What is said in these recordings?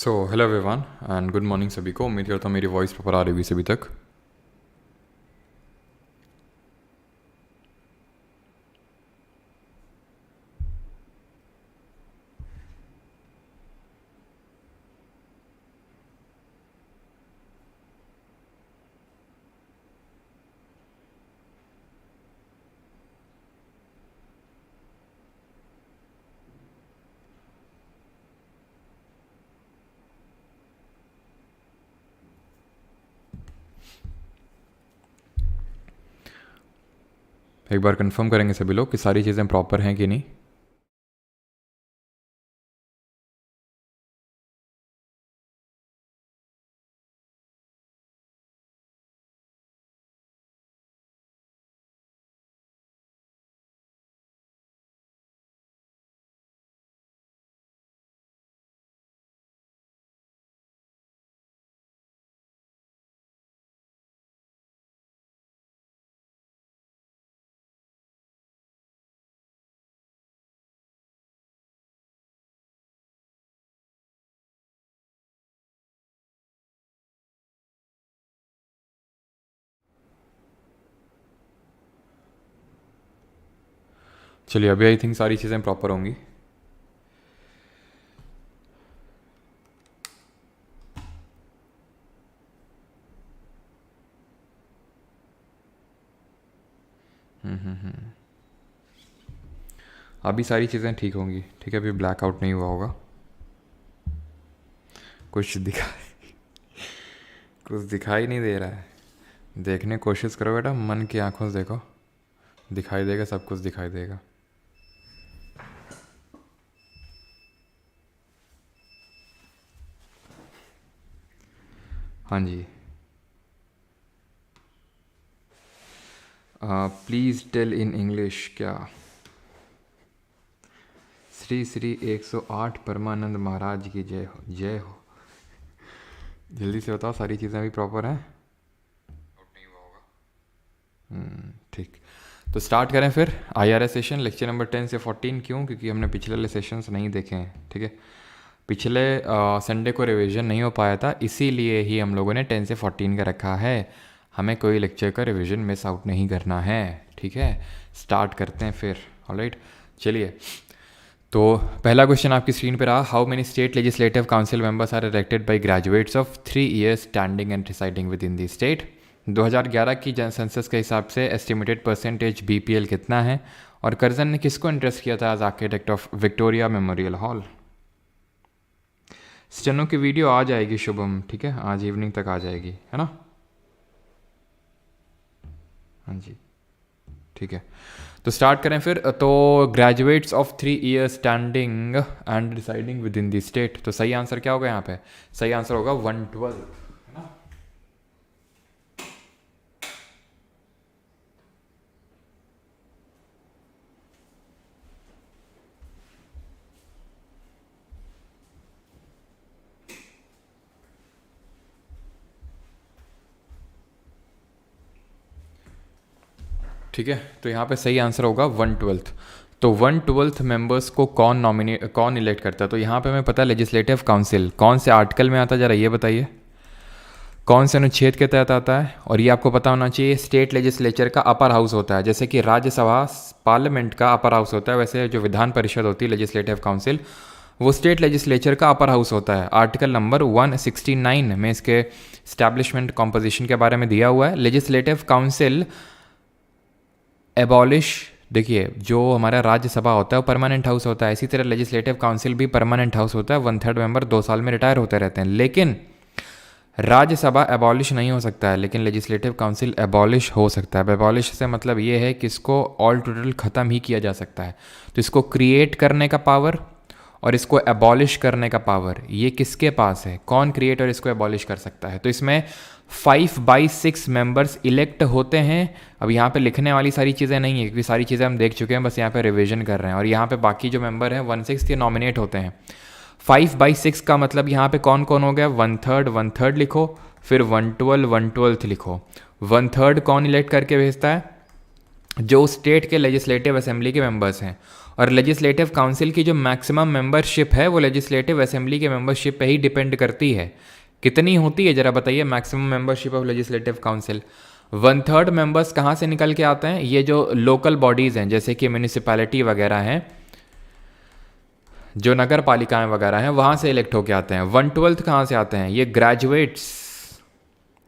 So hello everyone and good morning सभी को। उम्मीद करता हूँ मेरी वॉइस प्रॉपर आ रही होगी सभी तक। एक बार कंफर्म करेंगे सभी लोग कि सारी चीज़ें प्रॉपर हैं कि नहीं। चलिए अभी आई थिंक सारी चीज़ें प्रॉपर होंगी। अभी सारी चीज़ें ठीक होंगी। ठीक है, अभी ब्लैकआउट नहीं हुआ होगा। कुछ दिखाई नहीं दे रहा है। देखने की कोशिश करो बेटा, मन की आंखों से देखो, दिखाई देगा, सब कुछ दिखाई देगा। हाँ जी, प्लीज़ टेल इन इंग्लिश। क्या श्री श्री 108 परमानंद महाराज की जय हो, जय हो। जल्दी से बताओ सारी चीज़ें अभी प्रॉपर हैं। नहीं हुआ होगा। ठीक, तो स्टार्ट करें फिर IRS सेशन लेक्चर नंबर 10 से 14। क्यों? क्योंकि हमने पिछले वाले सेशंस नहीं देखे हैं। ठीक है, पिछले संडे को रिवीजन नहीं हो पाया था, इसीलिए ही हम लोगों ने 10 से 14 का रखा है। हमें कोई लेक्चर का रिवीजन मिस आउट नहीं करना है। ठीक है, स्टार्ट करते हैं फिर। ऑलराइट, चलिए। तो पहला क्वेश्चन आपकी स्क्रीन पर रहा, how many state legislative council members are elected by graduates of 3 years standing and residing within the state. 2011 की सेंसस के हिसाब से एस्टिमेटेड परसेंटेज BPL कितना है, और कर्जन ने किसको इंटरेस्ट किया था as architect of Victoria Memorial Hall. Steno की वीडियो आ जाएगी शुभम, ठीक है, आज इवनिंग तक आ जाएगी, है ना। हाँ जी, ठीक है, तो स्टार्ट करें फिर। तो graduates of 3 years standing and residing within the state, तो सही आंसर क्या होगा यहाँ पे? सही आंसर होगा 112, है ना। ठीक है, तो यहाँ पे सही आंसर होगा 112। तो 112 मेंबर्स को कौन इलेक्ट करता है? तो यहाँ पे हमें पता है लेजिस्लेटिव काउंसिल कौन से आर्टिकल में आता है, जरा ये बताइए, कौन से अनुच्छेद के तहत आता है। और ये आपको पता होना चाहिए, स्टेट लेजिस्लेचर का अपर हाउस होता है, जैसे कि राज्यसभा पार्लियामेंट का अपर हाउस होता है, वैसे जो विधान परिषद होती है लेजिस्लेटिव काउंसिल, वो स्टेट लेजिस्लेचर का अपर हाउस होता है। आर्टिकल नंबर 169 में इसके इस्टेब्लिशमेंट कॉम्पोजिशन के बारे में दिया हुआ है। लेजिस्लेटिव काउंसिल एबॉलिश, देखिए जो हमारा राज्यसभा होता है वो परमानेंट हाउस होता है, इसी तरह लेजिस्लेटिव काउंसिल भी परमानेंट हाउस होता है। 1/3 मेंबर 2 साल में रिटायर होते रहते हैं, लेकिन राज्यसभा एबॉलिश नहीं हो सकता है, लेकिन लेजिस्लेटिव काउंसिल एबॉलिश हो सकता है। एबॉलिश से मतलब ये है कि इसको ऑल टोटल ख़त्म ही किया जा सकता है। तो इसको क्रिएट करने का पावर और इसको एबॉलिश करने का पावर ये किसके पास है? कौन क्रिएट और इसको एबॉलिश कर सकता है? तो इसमें 5/6 मेंबर्स इलेक्ट होते हैं। अब यहाँ पे लिखने वाली सारी चीज़ें नहीं है, क्योंकि सारी चीज़ें हम देख चुके हैं, बस यहाँ पे रिवीजन कर रहे हैं। और यहाँ पे बाकी जो मेंबर हैं 1/6 ये नॉमिनेट होते हैं। 5/6 का मतलब यहाँ पे कौन कौन हो गया? 1/3 लिखो, फिर 112 1/12 लिखो। 1/3 कौन इलेक्ट करके भेजता है? जो स्टेट के लेजिस्लेटिव असेंबली के मेंबर्स हैं। और लेजिस्लेटिव काउंसिल की जो मैक्सिमम मेंबरशिप है वो लेजिस्लेटिव असेंबली के मेंबरशिप पे ही डिपेंड करती है। कितनी होती है ज़रा बताइए maximum membership of legislative council? 1/3 members कहाँ से निकल के आते हैं? ये जो लोकल बॉडीज़ हैं जैसे कि म्यूनिसिपैलिटी वगैरह हैं, जो नगर पालिकाएँ वगैरह हैं, वहाँ से इलेक्ट होके आते हैं। 1/12 कहाँ से आते हैं? ये ग्रेजुएट्स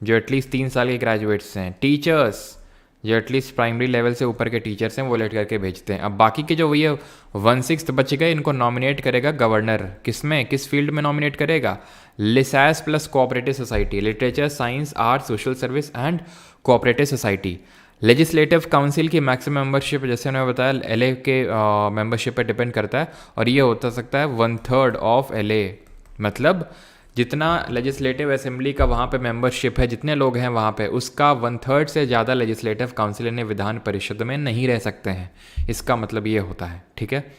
जो एटलीस्ट 3 साल के ग्रेजुएट्स हैं, टीचर्स जो एटलीस्ट प्राइमरी लेवल से ऊपर के टीचर्स हैं वो लेट करके भेजते हैं। अब बाकी के जो ये 1/6 बच गए इनको नॉमिनेट करेगा गवर्नर। किस में, किस फील्ड में नॉमिनेट करेगा? लिसैस plus cooperative society, literature, science, art, social service and cooperative society. Legislative council की मैक्सिमम मेंबरशिप जैसे मैंने बताया एलए के मेंबरशिप पे डिपेंड करता है, और ये होता सकता है 1/3 ऑफ एलए। मतलब जितना लेजिस्लेटिव असेंबली का वहाँ पे मेंबरशिप है, जितने लोग हैं वहाँ पे, उसका 1/3 से ज़्यादा लेजिस्लेटिव काउंसिल ने विधान परिषद में नहीं रह सकते हैं। इसका मतलब ये होता है, ठीक है।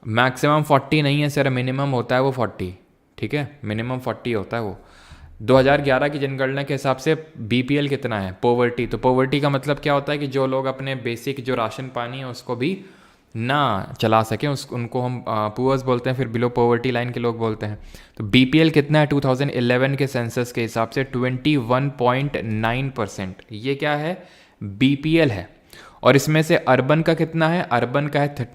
मैक्सिमम 40 नहीं है सर, मिनिमम होता है वो 40, ठीक है, मिनिमम 40 होता है वो। 2011 की जनगणना के हिसाब से बीपीएल कितना है? पोवर्टी। तो पोवर्टी का मतलब क्या होता है कि जो लोग अपने बेसिक जो राशन पानी है उसको भी ना चला सकें, उनको हम पुअर्स बोलते हैं, फिर बिलो पॉवर्टी लाइन के लोग बोलते हैं। तो बीपीएल कितना है 2011 के सेंसस के हिसाब से? 21.9%। ये क्या है? बीपीएल है। और इसमें से अर्बन का कितना है? अर्बन का है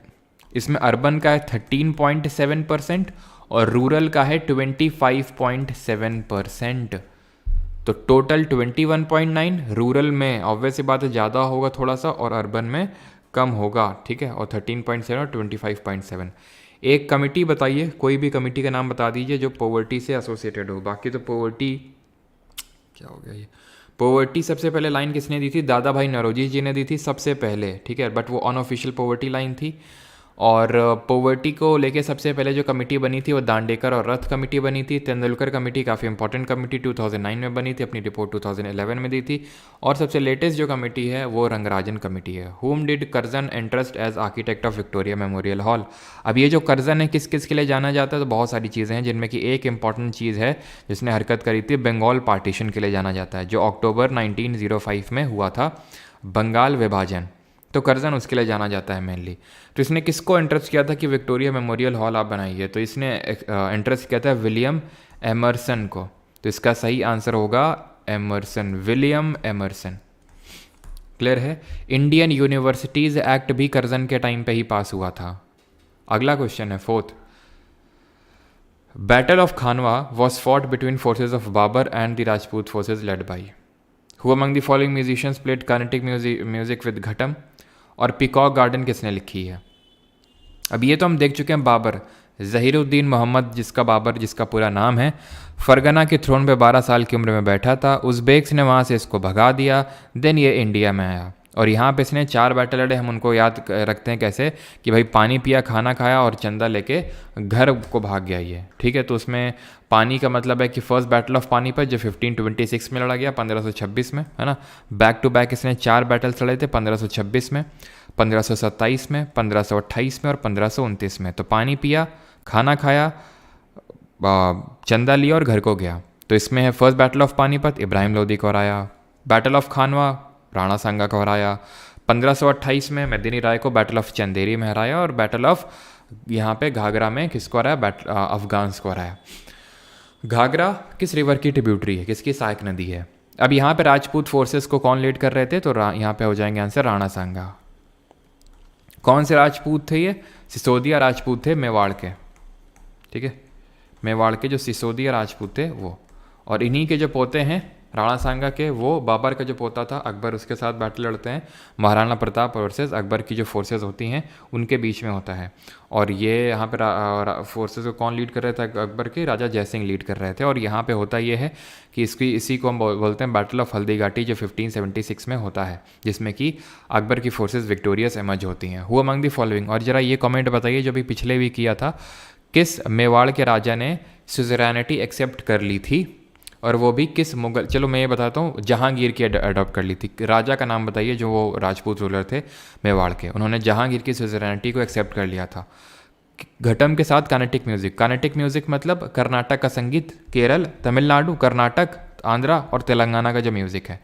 इसमें अर्बन का है 13.7% और रूरल का है 25.7%। तो टोटल 21.9, रूरल में ऑब्वियसली बात है ज़्यादा होगा थोड़ा सा और अर्बन में कम होगा, ठीक है। और 13.7 और 25.7। एक कमेटी बताइए, कोई भी कमेटी का नाम बता दीजिए जो पॉवर्टी से एसोसिएटेड हो। बाकी तो पॉवर्टी क्या हो गया ये? पॉवर्टी सबसे पहले लाइन किसने दी थी? दादा भाई नौरोजी जी ने दी थी सबसे पहले, ठीक है, बट वो अनऑफिशियल पॉवर्टी लाइन थी। और पॉवर्टी को लेके सबसे पहले जो कमेटी बनी थी वो दांडेकर और रथ कमेटी बनी थी। तेंदुलकर कमेटी काफ़ी इंपॉर्टेंट कमेटी 2009 में बनी थी, अपनी रिपोर्ट 2011 में दी थी। और सबसे लेटेस्ट जो कमेटी है वो रंगराजन कमेटी है। Whom did Curzon entrust as architect of Victoria Memorial Hall. अब ये जो कर्जन है किस किस के लिए जाना जाता है? तो बहुत सारी चीज़ें हैं, जिनमें कि एक इंपॉर्टेंट चीज़ है जिसने हरकत करी थी, बंगाल पार्टीशन के लिए जाना जाता है, जो अक्टूबर 1905 में हुआ था, बंगाल विभाजन। तो कर्जन उसके लिए जाना जाता है मेनली। तो इसने किसको इंटरेस्ट किया था कि विक्टोरिया मेमोरियल हॉल आप बनाइए? तो इसने इंटरेस्ट किया था विलियम एमर्सन को। तो इसका सही आंसर होगा एमर्सन, विलियम एमर्सन। क्लियर है? इंडियन यूनिवर्सिटीज़ एक्ट भी कर्जन के टाइम पे ही पास हुआ था। अगला क्वेश्चन है 4th। Battle of Khanwa was fought between forces of Babur and the Rajput forces led by. Who among the following musicians played Carnatic music with ghatam. और पीकॉक गार्डन किसने लिखी है? अब ये तो हम देख चुके हैं, बाबर, ज़हीरुद्दीन मोहम्मद जिसका पूरा नाम है, फरगना के थ्रोन पे 12 साल की उम्र में बैठा था। उज़्बेक्स ने वहाँ से इसको भगा दिया, देन ये इंडिया में आया और यहाँ पे इसने 4 बैटल लड़े। हम उनको याद रखते हैं कैसे कि भाई पानी पिया, खाना खाया और चंदा लेके घर को भाग गया ये, ठीक है। तो उसमें पानी का मतलब है कि फर्स्ट बैटल ऑफ पानीपत जो 1526 में लड़ा गया, 1526 में, है ना। बैक टू बैक इसने 4 बैटल्स लड़े थे, 1526 में, 1527 में, 1528 में और 1529 में। तो पानी पिया, खाना खाया, चंदा लिया और घर को गया। तो इसमें है first battle of Panipat, Ibrahim Lodi को हराया। बैटल ऑफ खानवा, राणा सांगा को हराया। 1528 में मेदिनी राय को बैटल ऑफ चंदेरी में हराया। और बैटल ऑफ यहाँ पे घाघरा में किसको हराया? अफगान्स को हराया। घाघरा किस रिवर की ट्रिब्यूटरी है? किसकी? सहायक नदी है। अब यहाँ पे राजपूत फोर्सेस को कौन लीड कर रहे थे? तो यहाँ पे हो जाएंगे आंसर राणा सांगा। कौन से राजपूत थे ये? सिसोदिया राजपूत थे मेवाड़ के, ठीक है, मेवाड़ के जो सिसोदिया राजपूत थे वो। और इन्हीं के जो पोते हैं राणा सांगा के, वो बाबर का जो पोता था अकबर, उसके साथ बैटल लड़ते हैं। महाराणा प्रताप वर्सेस अकबर की जो फोर्सेस होती हैं उनके बीच में होता है। और ये यहाँ पे फोर्सेस को कौन लीड कर रहे थे? अकबर के राजा जयसिंह लीड कर रहे थे। और यहाँ पे होता ये है कि इसी को हम बोलते हैं बैटल ऑफ हल्दी घाटी, जो 1576 में होता है, जिसमें कि अकबर की फोर्सेज विक्टोरियस एमर्ज होती हैं। Who among the following. और जरा ये कॉमेंट बताइए जो भी पिछले भी किया था, किस मेवाड़ के राजा ने सुजरैनिटी एक्सेप्ट कर ली थी? और वो भी किस मुगल, चलो मैं ये बताता हूँ, जहांगीर की अडॉप्ट कर ली थी। राजा का नाम बताइए जो वो राजपूत रूलर थे मेवाड़ के, उन्होंने जहांगीर की सुजरैनिटी को एक्सेप्ट कर लिया था। घटम के साथ कार्नेटिक म्यूजिक। कार्नेटिक म्यूजिक मतलब कर्नाटक का संगीत, केरल, तमिलनाडु, कर्नाटक, आंध्रा और तेलंगाना का जो म्यूजिक है।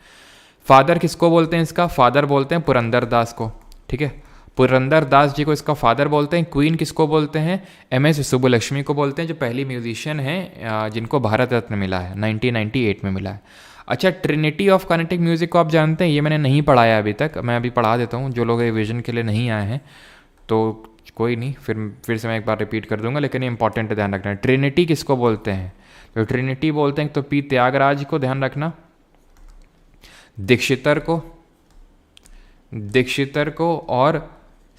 फादर किसको बोलते हैं इसका? फादर बोलते हैं पुरंदर दास को, ठीक है, पुरंदर दास जी को इसका फादर बोलते हैं। क्वीन किसको बोलते हैं? MS सुब्बुलक्ष्मी को बोलते हैं, जो पहली म्यूजिशियन हैं जिनको भारत रत्न मिला है, 1998 में मिला है। अच्छा, ट्रिनिटी ऑफ कर्नाटिक म्यूज़िक को आप जानते हैं? ये मैंने नहीं पढ़ाया अभी तक, मैं अभी पढ़ा देता हूँ जो लोग रिविजन के लिए नहीं आए हैं, तो कोई नहीं, फिर से मैं एक बार रिपीट कर दूंगा, लेकिन ये इंपॉर्टेंट है, ध्यान रखना। ट्रिनिटी किसको बोलते हैं? तो ट्रिनिटी बोलते हैं तो P त्यागराज को, ध्यान रखना, दीक्षितर को और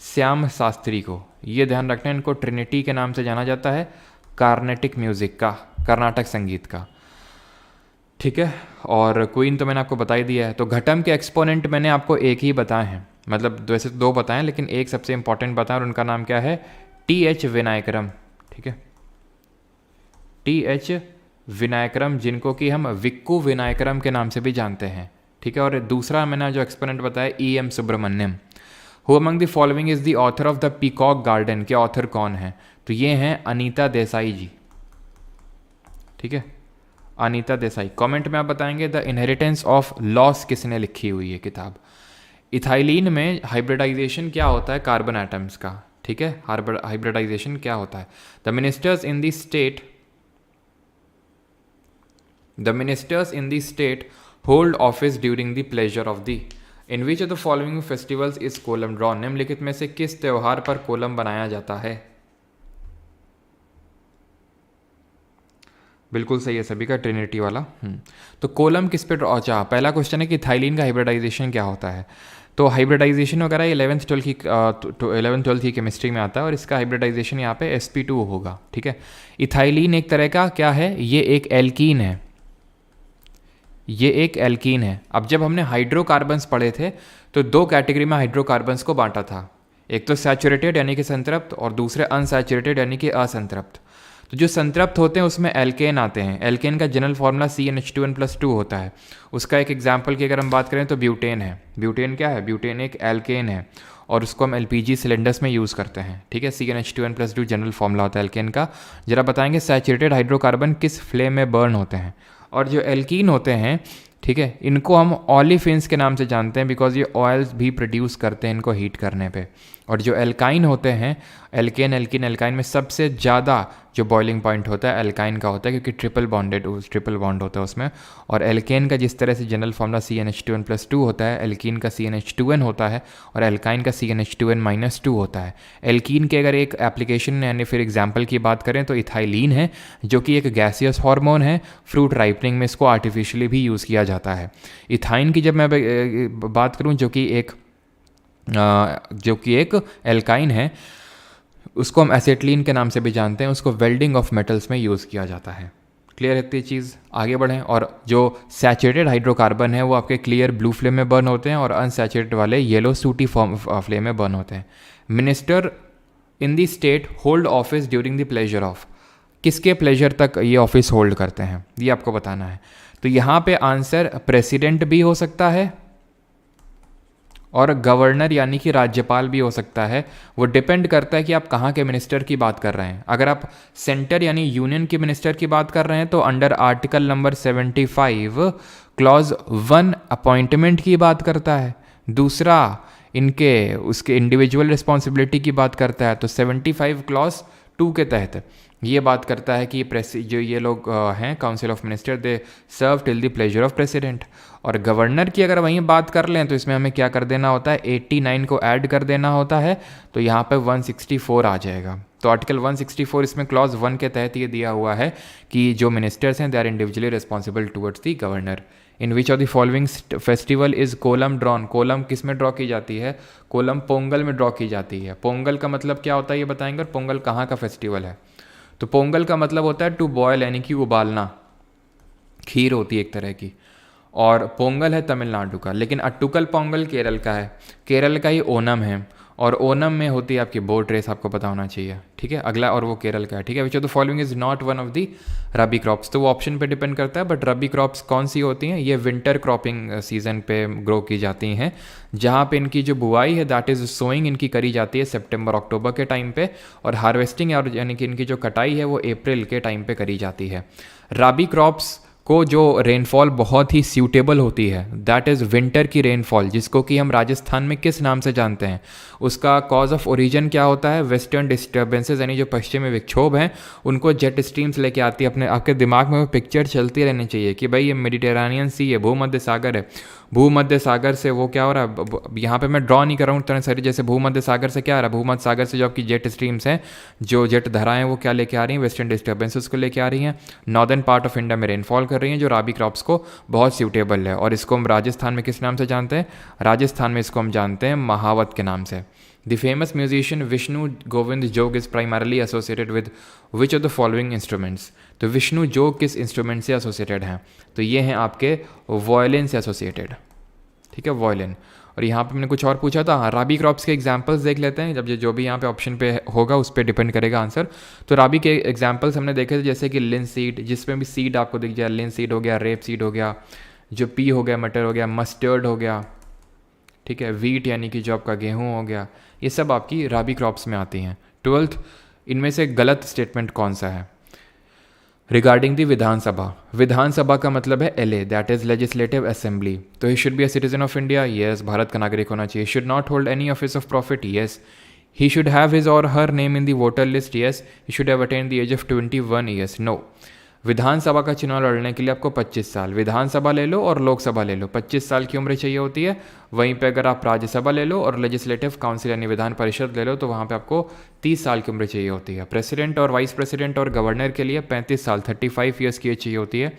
श्याम शास्त्री को, ये ध्यान रखना, इनको ट्रिनिटी के नाम से जाना जाता है, कार्नेटिक म्यूज़िक का, कर्नाटक संगीत का, ठीक है। और क्वीन तो मैंने आपको बता ही दिया है। तो घटम के एक्सपोनेंट मैंने आपको एक ही बताए हैं, मतलब वैसे तो 2 बताएं, लेकिन एक सबसे इंपॉर्टेंट बताएं, और उनका नाम क्या है? TH विनायकरम, ठीक है, TH विनायकरम, जिनको कि हम विक्कू विनायकरम के नाम से भी जानते हैं, ठीक है। और दूसरा मैंने जो एक्सपोनेंट बताया EM Subramaniam. Who among the following is the author of the peacock garden, के ऑथर कौन है? तो ये हैं अनीता देसाई जी, ठीक है, अनीता देसाई। कमेंट में आप बताएंगे द इनहेरिटेंस ऑफ लॉस किसने लिखी हुई है किताब। इथाइलिन में हाइब्रिडाइजेशन क्या होता है? कार्बन एटम्स का, ठीक है, हाइब्रिडाइजेशन क्या होता है? The ministers in the state hold office during the pleasure of the, in which of the following festivals is kolam drawn, निम्नलिखित में से किस त्योहार पर कोलम बनाया जाता है? बिल्कुल सही है सभी का, ट्रिनिटी वाला। तो कोलम किस पे ड्रॉ? अच्छा, पहला क्वेश्चन है कि थाइलिन का हाइब्रिडाइजेशन क्या होता है। तो हाइब्रिडाइजेशन वगैरह 11th-12th की केमिस्ट्री में आता है, और इसका हाइब्रिडाइजेशन यहाँ पे sp2 होगा, ठीक है। इथाइलिन एक तरह का क्या है? ये एक एल्कीन है, ये एक एल्कीन है। अब जब हमने हाइड्रोकार्बन्स पढ़े थे तो 2 कैटेगरी में हाइड्रोकार्बन्स को बांटा था, एक तो सैचुरेटेड यानी कि संतृप्त, और दूसरे अनसैचुरेटेड यानी कि असंतृप्त। तो जो संतृप्त होते हैं उसमें एल्केन आते हैं। एल्केन का जनरल फार्मूला CnH2n+2 होता है। उसका एक एग्जाम्पल की अगर हम बात करें तो ब्यूटेन है। ब्यूटेन क्या है? ब्यूटेन एक एल्केन है, और उसको हम LPG सिलेंडर्स में यूज़ करते हैं, ठीक है। CnH2n+2 जनरल फार्मूला होता है एल्केन का। जरा बताएंगे सैचुरेटेड हाइड्रोकार्बन किस फ्लेम में बर्न होते हैं? और जो एल्कीन होते हैं, ठीक है, इनको हम ऑलिफिन्स के नाम से जानते हैं, बिकॉज ये ऑयल्स भी प्रोड्यूस करते हैं इनको हीट करने पे। और जो एल्काइन होते हैं, एल्केन एल्काइन में सबसे ज़्यादा जो बॉइलिंग पॉइंट होता है एल्काइन का होता है, क्योंकि ट्रिपल बॉन्ड होता है उसमें। और एल्केन का जिस तरह से जनरल फार्मूला CnH2n+2 होता है, एल्कीन का CnH2n होता है, और एल्काइन का CnH2n-2 होता है। एल्कीन के अगर एक एप्लीकेशन यानी फिर एग्जाम्पल की बात करें तो इथाइलिन है, जो कि एक गैसियस हार्मोन है। फ्रूट राइपनिंग में इसको आर्टिफिशियली भी यूज़ किया जाता है। इथाइन की जब मैं बात करूँ, जो कि एक एल्काइन है, उसको हम एसेटलीन के नाम से भी जानते हैं। उसको वेल्डिंग ऑफ मेटल्स में यूज़ किया जाता है। क्लियर है चीज़? आगे बढ़ें। और जो सैचुरेटेड हाइड्रोकार्बन है वो आपके क्लियर ब्लू फ्लेम में बर्न होते हैं, और अनसैचुरेटेड वाले येलो सूटी फ्लेम में बर्न होते हैं। Minister in the state hold office during the pleasure of, किसके प्लेजर तक ये ऑफिस होल्ड करते हैं, ये आपको बताना है। तो यहाँ पे आंसर प्रेसिडेंट भी हो सकता है और गवर्नर यानी कि राज्यपाल भी हो सकता है। वो डिपेंड करता है कि आप कहाँ के मिनिस्टर की बात कर रहे हैं। अगर आप सेंटर यानी यूनियन के मिनिस्टर की बात कर रहे हैं तो under article number 75 clause 1 appointment की बात करता है, दूसरा उसके इंडिविजुअल रिस्पॉन्सिबिलिटी की बात करता है। तो 75 क्लॉज 2 के तहत ये बात करता है कि जो ये लोग हैं council of minister, they serve till the pleasure of president. और गवर्नर की अगर वहीं बात कर लें तो इसमें हमें क्या कर देना होता है, 89 को ऐड कर देना होता है, तो यहाँ पे 164 आ जाएगा। तो आर्टिकल 164 इसमें क्लॉज 1 के तहत ये दिया हुआ है कि जो मिनिस्टर्स हैं they are individually responsible towards the governor. In which of the following festival is kolam drawn, kolam किस में ड्रॉ की जाती है? कोलम पोंगल में ड्रॉ की जाती है। पोंगल का मतलब क्या होता है ये बताएंगे, और पोंगल कहाँ का फेस्टिवल है? तो पोंगल का मतलब होता है टू बॉयल यानी कि उबालना, खीर होती है एक तरह की। और पोंगल है तमिलनाडु का, लेकिन अट्टुकल पोंगल केरल का है। केरल का ही ओनम है, और ओनम में होती है आपकी बोट रेस, आपको पता होना चाहिए, ठीक है। अगला, और वो केरल का है, ठीक है। Which of the following is not one of the rabi crops, तो वो ऑप्शन पे डिपेंड करता है। बट रबी क्रॉप्स कौन सी होती हैं? ये विंटर क्रॉपिंग सीजन पे ग्रो की जाती हैं, जहाँ पे इनकी जो बुआई है दैट इज़ सोइंग इनकी करी जाती है सितंबर अक्टूबर के टाइम पे, और हार्वेस्टिंग और यानी कि इनकी जो कटाई है वो अप्रैल के टाइम पे करी जाती है। रबी क्रॉप्स को जो रेनफॉल बहुत ही सूटेबल होती है, दैट इज़ विंटर की रेनफॉल, जिसको कि हम राजस्थान में किस नाम से जानते हैं, उसका कॉज ऑफ ओरिजिन क्या होता है, वेस्टर्न डिस्टर्बेंसेस, यानी जो पश्चिमी विक्षोभ हैं उनको जेट स्ट्रीम्स लेके आती है। अपने आपके दिमाग में वो पिक्चर चलती रहनी चाहिए कि भाई ये मेडिटेरेनियन सी है, भूमध्य सागर है, भूमध्य सागर से वो क्या हो रहा है, यहाँ पे मैं ड्रॉ नहीं कर रहा हूँ इतना सारी, जैसे भूमध्य सागर से क्या आ रहा है, भूमध्य सागर से जो आपकी जेट स्ट्रीम्स हैं, जो जेट धाराएं वो क्या लेके आ रही हैं, वेस्टर्न डिस्टर्बेंसेस को लेके आ रही हैं, नॉर्दर्न पार्ट ऑफ इंडिया में रेनफॉल कर रही हैं, जो राबी क्रॉप्स को बहुत सूटेबल है। और इसको हम राजस्थान में किस नाम से जानते हैं, राजस्थान में इसको हम जानते हैं महावत के नाम से। The famous musician Vishnu Govind Jog is primarily associated with which of the following instruments. तो विष्णु जोग किस इंस्ट्रूमेंट से एसोसिएटेड हैं, तो ये हैं आपके वॉयलिन से एसोसिएटेड, ठीक है, वॉयलिन। और यहाँ पे मैंने कुछ और पूछा था, हाँ, राबी क्रॉप्स के एग्जांपल्स देख लेते हैं, जब जो भी यहाँ पे ऑप्शन पे होगा उस पर डिपेंड करेगा आंसर। तो राबी के एग्जांपल्स हमने देखे थे, जैसे कि लिन सीड, जिसमें भी सीड आपको दिख जाए, लिन सीड हो गया, रेप सीड हो गया, जो पी हो गया, मटर हो गया, मस्टर्ड हो गया, ठीक है, वीट यानी कि जो आपका गेहूँ हो गया, ये सब आपकी राबी क्रॉप्स में आती हैं। 12th, इनमें से गलत स्टेटमेंट कौन सा है रिगार्डिंग दी विधानसभा। विधानसभा का मतलब है LA, that is legislative assembly. तो he should be a citizen of India, yes, Bharat का नागरिक होना चाहिए। Should not hold any office of profit, yes. He should have his और her name in the voter list, yes. He should have attend the age of 21 years, no. विधानसभा का चुनाव लड़ने के लिए आपको 25 साल, विधानसभा ले लो और लोकसभा ले लो, 25 साल की उम्र चाहिए होती है। वहीं पे अगर आप राज्यसभा ले लो और लेजिस्लेटिव काउंसिल यानी विधान परिषद ले लो तो वहाँ पे आपको 30 साल की उम्र चाहिए होती है। प्रेसिडेंट और वाइस प्रेसिडेंट और गवर्नर के लिए 35 साल 35 ईयर्स की एज चाहिए होती है,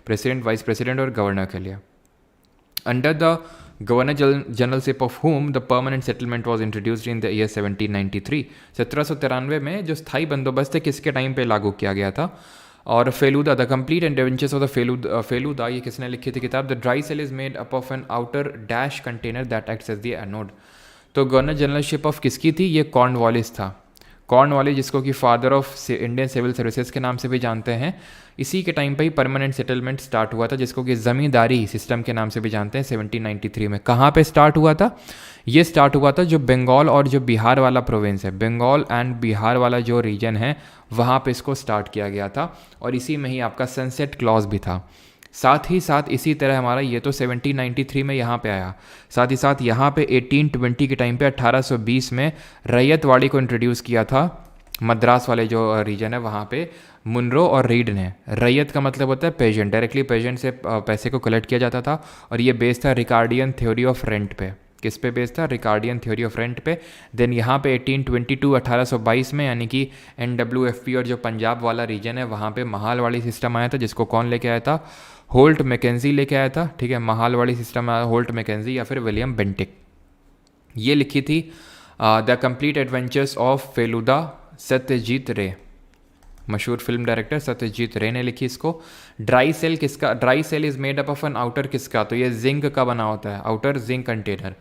प्रेसिडेंट, वाइस प्रेसिडेंट और गवर्नर के लिए। Under the governor generalship of whom the permanent settlement was introduced in the year 1793। 1793 में जो स्थायी बंदोबस्त है किसके टाइम पे लागू किया गया था। और Feluda, the complete adventures of the Feluda, ये किसने लिखी थी किताब। The dry cell is made up of an outer dash container that acts as the anode. तो गवर्नर जनरलशिप ऑफ किसकी थी, ये कॉर्नवालिस था। कॉर्नवालिस, जिसको कि father of Indian civil services के नाम से भी जानते हैं, इसी के टाइम पे ही परमानेंट सेटलमेंट स्टार्ट हुआ था, जिसको कि ज़मींदारी सिस्टम के नाम से भी जानते हैं। 1793 में कहाँ पे स्टार्ट हुआ था, ये स्टार्ट हुआ था जो बंगाल और जो बिहार वाला प्रोविंस है, बंगाल एंड बिहार वाला जो रीजन है वहाँ पे इसको स्टार्ट किया गया था। और इसी में ही आपका सनसेट क्लॉज भी था। साथ ही साथ इसी तरह हमारा ये तो 1793 में यहाँ पे आया, साथ ही साथ यहाँ पे 1820 के टाइम पे 1820 में रैयतवाड़ी को इंट्रोड्यूस किया था, मद्रास वाले जो रीजन है वहाँ पे मुनरो और रीड ने। रैयत का मतलब होता है पेजेंट, डायरेक्टली पेजेंट से पैसे को कलेक्ट किया जाता था। और ये बेस्ड था रिकार्डियन थ्योरी ऑफ रेंट पे। किस पे बेस्ड था, रिकार्डियन थ्योरी ऑफ रेंट पे। देन यहाँ पे 1822 1822 में यानी कि NWFP और जो पंजाब वाला रीजन है वहाँ पे महालवाड़ी सिस्टम आया था, जिसको कौन लेके आया था, होल्ट मैकेंजी लेके आया था, ठीक है। महालवाड़ी सिस्टम आया होल्ट मैकेंजी या फिर विलियम बेंटिक। ये लिखी थी the complete adventures of Feluda, Satyajit Ray, मशहूर फिल्म डायरेक्टर सत्यजीत रे ने लिखी इसको। ड्राई सेल किसका, dry cell is made up of an outer किसका, तो ये जिंक का बना होता है, आउटर जिंक कंटेनर।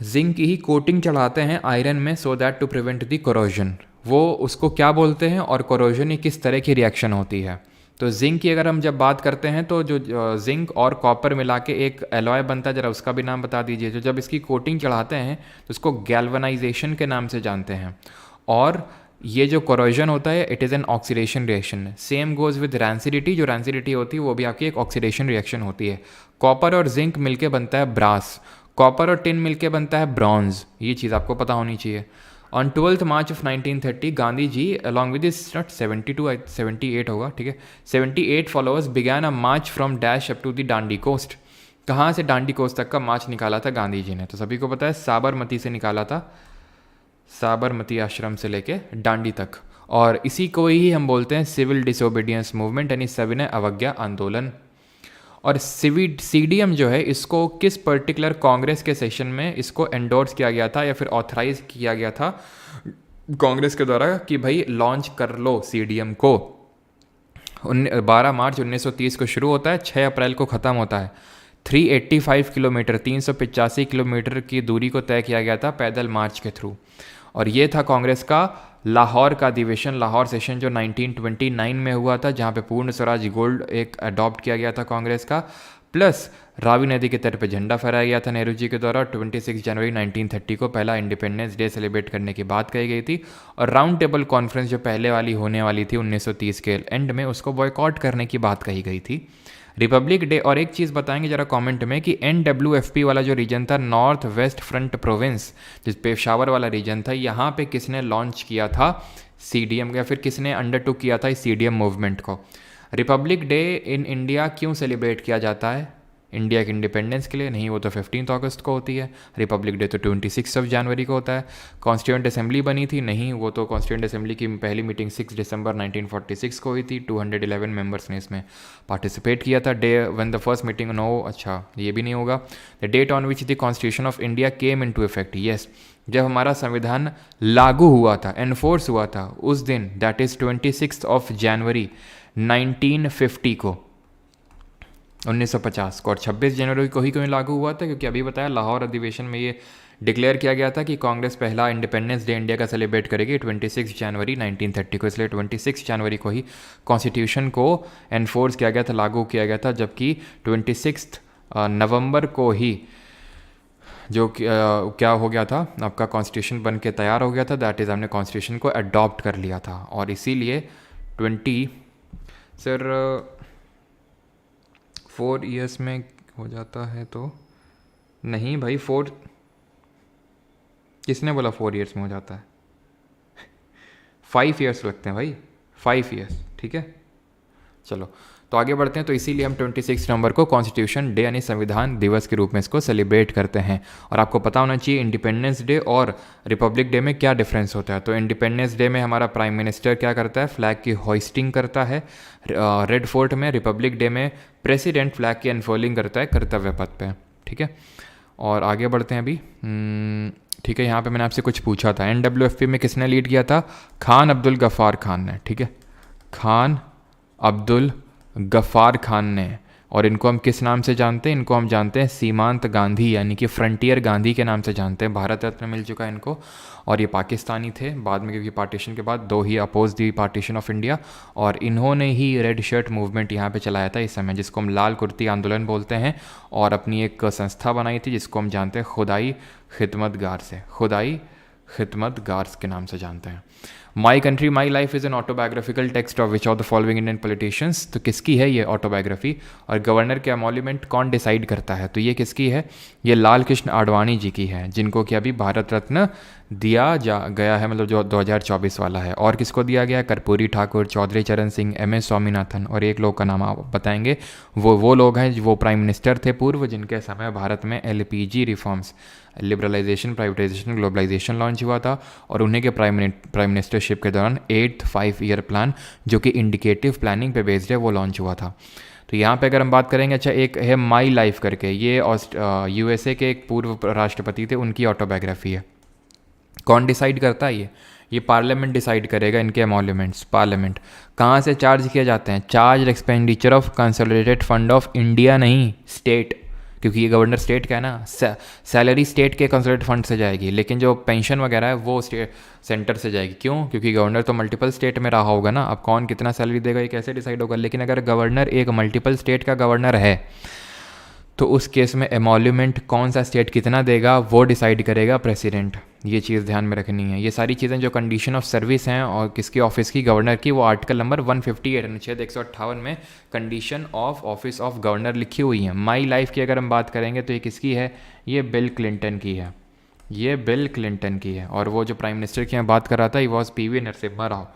जिंक की ही कोटिंग चढ़ाते हैं आयरन में so that to prevent the corrosion. वो उसको क्या बोलते हैं और कोरोजन ही किस तरह की रिएक्शन होती है। तो जिंक की अगर हम जब बात करते हैं तो जो जिंक और कॉपर मिला के एक एलॉय बनता है, जरा उसका भी नाम बता दीजिए। जो जब इसकी कोटिंग चढ़ाते हैं तो उसको गैल्वनाइजेशन के नाम से जानते हैं। और ये जो कोरोजन होता है it is an oxidation reaction. Same goes with rancidity, जो रैंसिडिटी होती है वो भी आपकी एक ऑक्सीडेशन रिएक्शन होती है। कॉपर और जिंक मिलके बनता है ब्रास, कॉपर और टिन मिलके बनता है ब्रॉन्ज। ये चीज़ आपको पता होनी चाहिए। On 12th March of 1930 Gandhi ji along with this not 72 78 होगा, ठीक है, 78 followers began a march from dash up to the Dandi coast. कहाँ से डांडी कोस्ट तक का मार्च निकाला था गांधी जी ने, तो सभी को पता है साबरमती से निकाला था, साबरमती आश्रम से लेके डांडी तक। और इसी को ही हम बोलते हैं सिविल डिसोबीडियंस मूवमेंट, यानी सविनय अवज्ञा आंदोलन। और CDM जो है इसको किस पर्टिकुलर कांग्रेस के सेशन में इसको एंडोर्स किया गया था या फिर ऑथराइज किया गया था कांग्रेस के द्वारा कि भाई लॉन्च कर लो CDM को। 12 मार्च 1930 को शुरू होता है, 6 अप्रैल को ख़त्म होता है। 385 किलोमीटर 385 किलोमीटर की दूरी को तय किया गया था पैदल मार्च के थ्रू। और ये था कांग्रेस का लाहौर का अधिवेशन, लाहौर सेशन जो 1929 में हुआ था, जहाँ पे पूर्ण स्वराज गोल्ड एक अडॉप्ट किया गया था कांग्रेस का। प्लस रावी नदी के तट पर झंडा फहराया गया था नेहरू जी के द्वारा। 26 जनवरी 1930 को पहला इंडिपेंडेंस डे सेलिब्रेट करने की बात कही गई थी। और राउंड टेबल कॉन्फ्रेंस जो पहले वाली होने वाली थी 1930 के एंड में, उसको बॉयकॉट करने की बात कही गई थी। रिपब्लिक डे, और एक चीज़ बताएंगे ज़रा कमेंट में कि NWFP वाला जो रीजन था, नॉर्थ वेस्ट फ्रंट प्रोविंस, जिस पेशावर वाला रीजन था, यहाँ पे किसने लॉन्च किया था CDM, या फिर किसने अंडरटुक किया था इस CDM मूवमेंट को। रिपब्लिक डे इन इंडिया क्यों सेलिब्रेट किया जाता है? इंडिया के इंडिपेंडेंस के लिए नहीं, वो तो 15 अगस्त को होती है। रिपब्लिक डे तो 26 जनवरी को होता है। कॉन्स्टिट्यूएंट असेंबली बनी थी, नहीं, वो तो कॉन्स्टिट्यूएंट असेंबली की पहली मीटिंग 6 दिसंबर 1946 को हुई थी। 211 मेंबर्स ने इसमें पार्टिसिपेट किया था। Day when the first meeting, no, अच्छा ये भी नहीं होगा। The date on which the constitution of India came into effect, yes, जब हमारा संविधान लागू हुआ था, एनफोर्स हुआ था, उस दिन, दैट इज़ 26 जनवरी 1950 को, 1950 को। और 26 जनवरी को ही क्यों लागू हुआ था? क्योंकि अभी बताया लाहौर अधिवेशन में ये डिक्लेयर किया गया था कि कांग्रेस पहला इंडिपेंडेंस डे इंडिया का सेलिब्रेट करेगी 26 जनवरी 1930 को, इसलिए 26 जनवरी को ही कॉन्स्टिट्यूशन को एनफोर्स किया गया था, लागू किया गया था। जबकि 26 नवंबर को ही जो क्या हो गया था, आपका कॉन्स्टिट्यूशन बन के तैयार हो गया था, दैट इज़ हमने कॉन्स्टिट्यूशन को अडॉप्ट कर लिया था। और इसीलिए 4 ईयर्स में हो जाता है तो नहीं भाई, 4 किसने बोला 4 ईयर्स में हो जाता है? 5 ईयर्स लगते हैं भाई, 5 ईयर्स, ठीक है। चलो तो आगे बढ़ते हैं। तो इसीलिए हम 26 नवंबर को कॉन्स्टिट्यूशन डे यानी संविधान दिवस के रूप में इसको सेलिब्रेट करते हैं। और आपको पता होना चाहिए इंडिपेंडेंस डे और रिपब्लिक डे में क्या डिफरेंस होता है। तो इंडिपेंडेंस डे में हमारा प्राइम मिनिस्टर क्या करता है? फ्लैग की होइस्टिंग करता है रेड फोर्ट में। रिपब्लिक डे में प्रेसिडेंट फ्लैग की अनफोल्डिंग करता है कर्तव्य पथ पे, ठीक है। और आगे बढ़ते हैं अभी, ठीक है। यहाँ पे मैंने आपसे कुछ पूछा था, NWFP में किसने लीड किया था? खान अब्दुल गफ़ार खान ने, ठीक है, खान अब्दुल गफ़ार खान ने। और इनको हम किस नाम से जानते हैं? इनको हम जानते हैं सीमांत गांधी, यानी कि फ्रंटियर गांधी के नाम से जानते हैं। भारत रत्न मिल चुका है इनको। और ये पाकिस्तानी थे बाद में, क्योंकि पार्टीशन के बाद दो he oppose the partition of India. और इन्होंने ही रेड शर्ट मूवमेंट यहाँ पे चलाया था इस समय, जिसको हम लाल कुर्ती आंदोलन बोलते हैं। और अपनी एक संस्था बनाई थी जिसको हम जानते हैं खुदाई खिदमतगार से, खुदाई खिदमतगार के नाम से जानते हैं। My country my life is an autobiographical text of which of the following Indian politicians. तो किसकी है ये ऑटोबायोग्राफी? और गवर्नर के एमोल्यूमेंट कौन डिसाइड करता है? तो ये किसकी है? ये लाल कृष्ण आडवाणी जी की है, जिनको कि अभी भारत रत्न दिया जा गया है, मतलब जो 2024 वाला है। और किसको दिया गया? कर्पूरी ठाकुर, चौधरी चरण सिंह, MS स्वामीनाथन, और एक लोग का नाम आप बताएंगे। वो लोग हैं, वो प्राइम मिनिस्टर थे पूर्व, जिनके समय भारत में LPG reforms, liberalisation, privatisation, globalisation launch हुआ था। और उन्हीं के प्राइम मिनिस्टरशिप के दौरान 8th 5-year प्लान, जो कि इंडिकेटिव प्लानिंग पे बेस्ड है, वो लॉन्च हुआ था। तो यहाँ पे अगर हम बात करेंगे, अच्छा एक है माई लाइफ करके, ये USA के एक पूर्व राष्ट्रपति थे, उनकी ऑटोबायोग्राफी है। कौन डिसाइड करता है ये पार्लियामेंट डिसाइड करेगा इनके एमोल्यूमेंट्स। पार्लियामेंट कहाँ से चार्ज किए जाते हैं? Charge expenditure of consolidated fund of India, नहीं स्टेट, क्योंकि ये गवर्नर स्टेट का है ना। सैलरी स्टेट के कंसोलिडेटेड फंड से जाएगी, लेकिन जो पेंशन वगैरह है वो सेंटर से जाएगी। क्यों? क्योंकि गवर्नर तो मल्टीपल स्टेट में रहा होगा ना। अब कौन कितना सैलरी देगा ये कैसे डिसाइड होगा? लेकिन अगर गवर्नर एक मल्टीपल स्टेट का गवर्नर है तो उस केस में एमोल्यूमेंट कौन सा स्टेट कितना देगा वो डिसाइड करेगा प्रेसिडेंट। ये चीज़ ध्यान में रखनी है। ये सारी चीज़ें जो कंडीशन ऑफ सर्विस हैं और किसकी ऑफिस की, गवर्नर की, वो आर्टिकल नंबर 158 अनुच्छेद 158 में condition of office of governor लिखी हुई हैं। माई लाइफ की अगर हम बात करेंगे तो ये किसकी है? ये बिल क्लिंटन की है, ये बिल क्लिंटन की है। और वो जो प्राइम मिनिस्टर की मैं बात कर रहा था, ये was PV Narasimha Rao.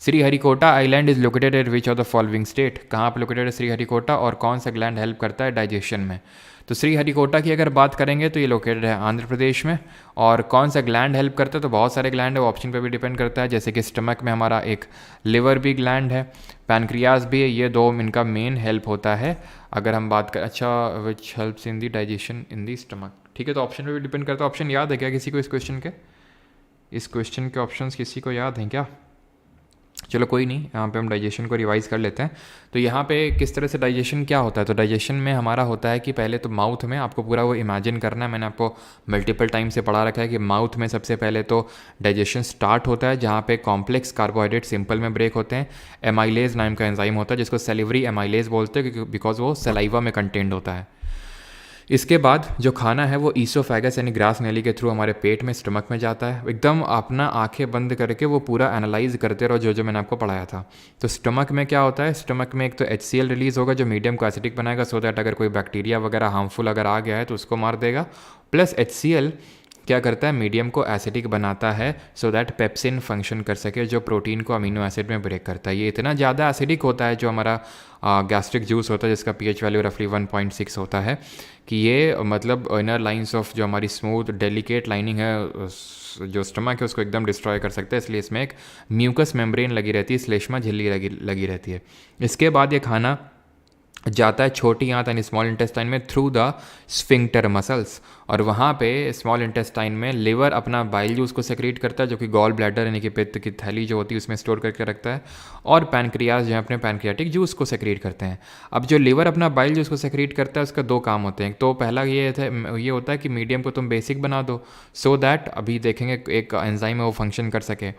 Sriharikota island is located at which of the following state? कहाँ पर लोकेटेड है श्रीहरिकोटा, और कौन सा ग्लैंड हेल्प करता है डाइजेशन में? तो श्रीहरिकोटा की अगर बात करेंगे तो ये लोकेटेड है आंध्र प्रदेश में। और कौन सा ग्लैंड हेल्प करता है? तो बहुत सारे ग्लैंड है, वो ऑप्शन पे भी डिपेंड करता है। जैसे कि स्टमक में हमारा एक लिवर भी ग्लैंड है, पैनक्रियाज भी है, ये दो इनका मेन हेल्प होता है। अगर हम बात करें, अच्छा which helps in the digestion in the stomach, ठीक है। तो ऑप्शन पे भी डिपेंड करता है। ऑप्शन याद है क्या किसी को इस क्वेश्चन के? इस क्वेश्चन के ऑप्शंस किसी को याद हैं क्या? चलो कोई नहीं, यहाँ पे हम डाइजेशन को रिवाइज कर लेते हैं। तो यहाँ पे किस तरह से डाइजेशन क्या होता है, तो डाइजेशन में हमारा होता है कि पहले तो माउथ में आपको पूरा वो इमेजिन करना है। मैंने आपको मल्टीपल टाइम से पढ़ा रखा है कि माउथ में सबसे पहले तो डाइजेशन स्टार्ट होता है, जहाँ पे कॉम्प्लेक्स कार्बोहाइड्रेट सिंपल में ब्रेक होते हैं। एमाइलेज नाम का एंजाइम होता है जिसको सेलिवरी एमाइलेज बोलते हैं, बिकॉज वो सलाइवा में कंटेंड होता है। इसके बाद जो खाना है वो ईसोफेगस यानी ग्रास नली के थ्रू हमारे पेट में, स्टमक में जाता है। एकदम अपना आंखें बंद करके वो पूरा एनालाइज करते रहो जो जो मैंने आपको पढ़ाया था। तो स्टमक में क्या होता है, स्टमक में एक तो HCl रिलीज़ होगा जो मीडियम को एसिडिक बनाएगा, सो दैट अगर कोई बैक्टीरिया वगैरह हार्मफुल अगर आ गया है तो उसको मार देगा। प्लस HCl क्या करता है, मीडियम को एसिडिक बनाता है, सो दैट पेप्सिन फंक्शन कर सके जो प्रोटीन को अमीनो एसिड में ब्रेक करता है। ये इतना ज़्यादा एसिडिक होता है जो हमारा गैस्ट्रिक जूस होता है, जिसका pH वैल्यू रफली 1.6 होता है, कि ये मतलब इनर लाइंस ऑफ जो हमारी स्मूथ डेलिकेट लाइनिंग है जो स्टमक है उसको एकदम डिस्ट्रॉय कर सकता है। इसलिए इसमें एक म्यूकस मेम्ब्रेन लगी रहती है, श्लेष्मा झिल्ली लगी रहती है। इसके बाद ये खाना जाता है छोटी आंत यानी स्मॉल इंटेस्टाइन में थ्रू द स्फिंक्टर मसल्स, और वहाँ पे स्मॉल इंटेस्टाइन में लिवर अपना बाइल जूस को सेक्रेट करता है जो कि गॉल ब्लैडर यानी कि पित्त की थैली जो होती है उसमें स्टोर करके रखता है, और पैनक्रियाज जो है अपने पैनक्रियाटिक जूस को सेक्रेट करते हैं। अब जो लिवर अपना बाइल जूस को सेक्रेट करता है उसका दो काम होते हैं। तो पहला ये होता है कि मीडियम को तुम बेसिक बना दो, सो दैट अभी देखेंगे एक एंजाइम है वो फंक्शन कर सके,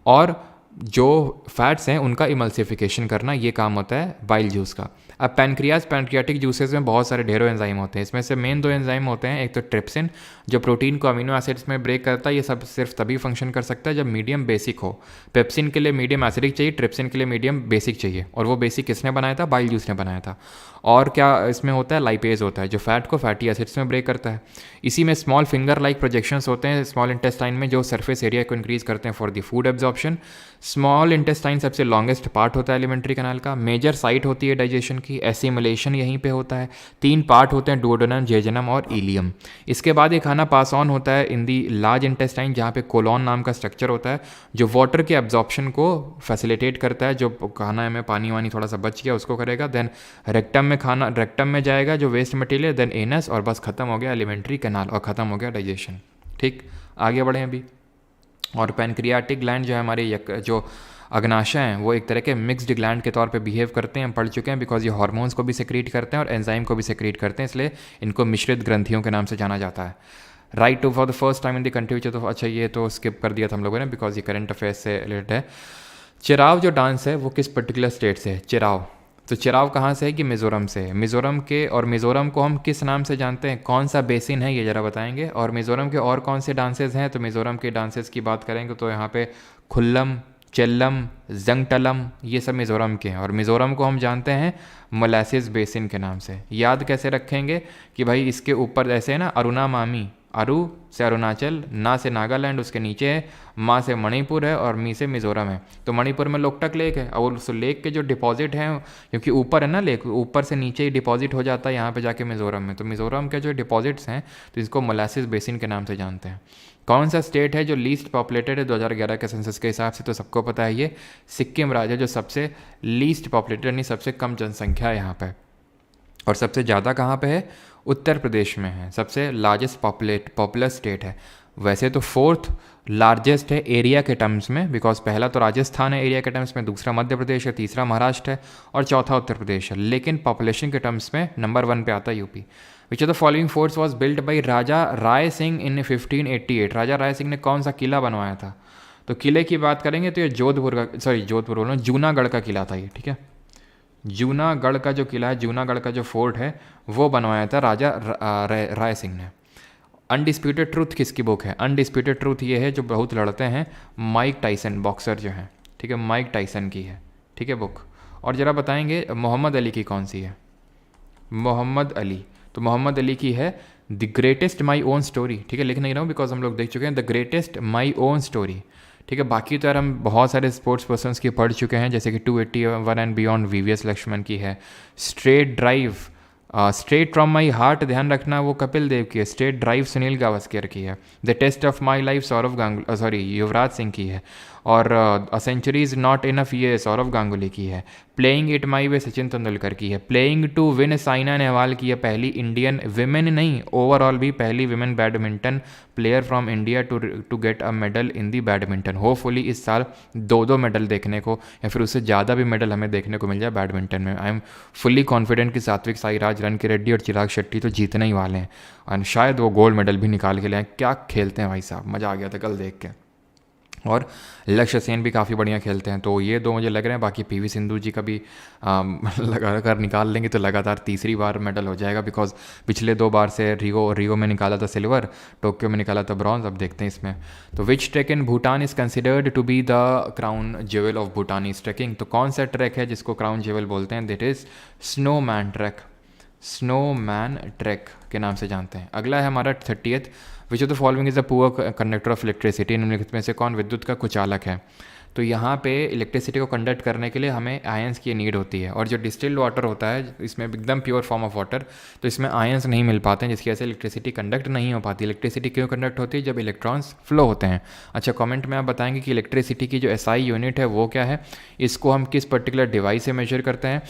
और जो फैट्स हैं उनका इमल्सिफिकेशन करना, ये काम होता है बाइल जूस का। अब पैनक्रियाटिक जूसेस में बहुत सारे ढेरों एंजाइम होते हैं। इसमें से मेन दो एंजाइम होते हैं, एक तो ट्रिप्सिन जो प्रोटीन को अमीनो एसिड्स में ब्रेक करता है, ये सब सिर्फ तभी फंक्शन कर सकता है जब मीडियम बेसिक हो। पेप्सिन के लिए मीडियम एसिडिक चाहिए, ट्रिप्सिन के लिए मीडियम बेसिक चाहिए, और वो बेसिक किसने बनाया था, बाइल जूस ने बनाया था। और क्या इसमें होता है, लाइपेज होता है जो फैट को फैटी एसिड्स में ब्रेक करता है। इसी में स्मॉल फिंगर लाइक प्रोजेक्शंस होते हैं स्मॉल इंटेस्टाइन में जो सरफेस एरिया को इंक्रीज करते हैं for the food absorption. Small intestine सबसे लॉन्गेस्ट पार्ट होता है एलिमेंट्री कैनाल का, मेजर साइट होती है डाइजेशन की, एसिमुलेशन यहीं पे होता है। 3 पार्ट होते हैं, डुओडेनम, जेजुनम और इलियम। इसके बाद ये खाना पास ऑन होता है इन दी लार्ज इंटेस्टाइन जहाँ पे कोलॉन नाम का स्ट्रक्चर होता है जो वाटर के एब्जॉर्प्शन को फैसिलिटेट करता है। जो खाना में पानी वानी थोड़ा सा बच गया उसको करेगा। देन रेक्टम में जाएगा जो वेस्ट मटेरियल, देन एनस, और बस खत्म हो गया एलिमेंट्री कैनाल और ख़त्म हो गया डाइजेशन। ठीक, आगे बढ़ें अभी। और पैनक्रियाटिक ग्लैंड जो है हमारे जो अग्नाशय हैं वो एक तरह के मिक्स्ड ग्लैंड के तौर पे बिहेव करते हैं, हम पढ़ चुके हैं, बिकॉज ये हार्मोन्स को भी सेक्रेट करते हैं और एंजाइम को भी सेक्रेट करते हैं, इसलिए इनको मिश्रित ग्रंथियों के नाम से जाना जाता है। Right to for the first time in the country, तो अच्छा ये तो स्किप कर दिया था हम लोगों ने बिकॉज ये करंट अफेयर्स से रिलेटेड है। चिराव जो डांस है वो किस पर्टिकुलर स्टेट से है, चिराव। तो चिराव कहाँ से है कि मिज़ोरम से है। मिज़ोरम के, और मिज़ोरम को हम किस नाम से जानते हैं, कौन सा बेसिन है ये ज़रा बताएंगे। और मिज़ोरम के और कौन से डांसेस हैं, तो मिज़ोरम के डांसेस की बात करेंगे तो यहाँ पे खुल्लम, चेल्लम, जंगटलम, ये सब मिज़ोरम के हैं। और मिज़ोरम को हम जानते हैं मोलासिस बेसिन के नाम से। याद कैसे रखेंगे कि भाई इसके ऊपर ऐसे है ना, अरुणा मामी, अरु से अरुणाचल, ना से नागालैंड, उसके नीचे है माँ से मणिपुर है, और मी से मिज़ोरम है। तो मणिपुर में लोकटक लेक है, और उस लेक के जो डिपॉजिट हैं, क्योंकि ऊपर है ना लेक, ऊपर से नीचे ही डिपॉजिट हो जाता है यहाँ पे जाके मिज़ोरम में। तो मिज़ोरम के जो डिपॉजिट्स हैं तो इसको मोलासिस बेसिन के नाम से जानते हैं। कौन सा स्टेट है जो लीस्ट पॉपुलेटेड है 2011 के सेंसस के हिसाब से, तो सबको पता है ये सिक्किम राज्य जो सबसे लीस्ट पॉपुलेटेड यानी सबसे कम जनसंख्या है यहाँ पर। और सबसे ज़्यादा कहाँ पे है, उत्तर प्रदेश में है, सबसे लार्जेस्ट पॉपुलर स्टेट है। वैसे तो 4th लार्जेस्ट है एरिया के टर्म्स में, बिकॉज पहला तो राजस्थान है एरिया के टर्म्स में, दूसरा मध्य प्रदेश है, तीसरा महाराष्ट्र है, और चौथा उत्तर प्रदेश है। लेकिन पॉपुलेशन के टर्म्स में नंबर 1 पे आता है UP. Which of the following forts was build by Raja Rai Singh in 1588। Raja Rai Singh ने कौन सा किला बनवाया था, तो किले की बात करेंगे तो ये जोधपुर बोल रहा हूँ, जूनागढ़ का किला था ये, ठीक है। जूनागढ़ का जो किला है, जूनागढ़ का जो फोर्ट है वो बनवाया था राजा राय सिंह ने। अनडिस्प्यूटेड ट्रूथ किसकी बुक है, अनडिस्प्यूटेड ट्रूथ ये है जो बहुत लड़ते हैं माइक टाइसन, बॉक्सर जो है, ठीक है, माइक टाइसन की है, ठीक है बुक। और ज़रा बताएंगे मोहम्मद अली की कौन सी है, मोहम्मद अली, तो मोहम्मद अली की है the greatest my own story, ठीक है, लिख नहीं रहा हूँ बिकॉज हम लोग देख चुके हैं the greatest my own story, ठीक है। बाकी तो यार हम बहुत सारे स्पोर्ट्स पर्सन्स की पढ़ चुके हैं, जैसे कि 281 एंड बियॉन्ड VVS लक्ष्मण की है, straight drive straight from my heart, ध्यान रखना वो कपिल देव की है। स्ट्रेट ड्राइव सुनील गावस्कर की है। The test of my life Sourav Ganguly, sorry Yuvraj Singh की है। और a century is not enough ये सौरव गांगुली की है। Playing it my way Sachin Tendulkar की है। Playing to win Saina Nehwal की है, पहली इंडियन विमेन नहीं ओवरऑल भी पहली women badminton player from India to get a medal in the badminton. Hopefully इस साल 2-2 मेडल देखने को या फिर उससे ज़्यादा भी मेडल हमें देखने को मिल जाए बैडमिंटन में। आई एम फुल्ली कॉन्फिडेंट कि सात्विक साईराज, रनकी रेड्डी और चिराग शेट्टी तो जीतने ही वाले हैं और शायद वो गोल्ड मेडल भी निकाल के ले आए। क्या खेलते हैं भाई साहब, मज़ा आ गया था कल देख के। और लक्ष्य सेन भी काफ़ी बढ़िया खेलते हैं। तो ये दो मुझे लग रहे हैं। बाकी पीवी सिंधु जी का भी लगा कर निकाल लेंगे तो लगातार तीसरी बार मेडल हो जाएगा, बिकॉज पिछले 2 बार से रियो में निकाला था सिल्वर, टोक्यो में निकाला था ब्रॉन्ज। अब देखते हैं इसमें। तो which trek in Bhutan is considered to be the crown jewel of Bhutanese trekking. तो कौन सा ट्रैक है जिसको क्राउन ज्वेल बोलते हैं? That is snowman track. Snowman track के नाम से जानते हैं। अगला है हमारा 30th। Which of the following is the poor conductor of electricity. निम्नलिखित में से कौन विद्युत का कुचालक है? तो यहाँ पे इलेक्ट्रिसिटी को कंडक्ट करने के लिए हमें आयंस की नीड होती है। और जो डिस्टिल्ड वाटर होता है इसमें एकदम प्योर फॉर्म ऑफ वाटर, तो इसमें आयंस नहीं मिल पाते हैं, जिसकी वजह से इलेक्ट्रिसिटी कंडक्ट नहीं हो पाती। इलेक्ट्रिसिटी क्यों कंडक्ट होती है? जब इलेक्ट्रॉन्स फ्लो होते हैं। अच्छा, कमेंट में आप बताएंगे कि इलेक्ट्रिसिटी की जो एसआई यूनिट है वो क्या है, इसको हम किस पर्टिकुलर डिवाइस से मेजर करते हैं।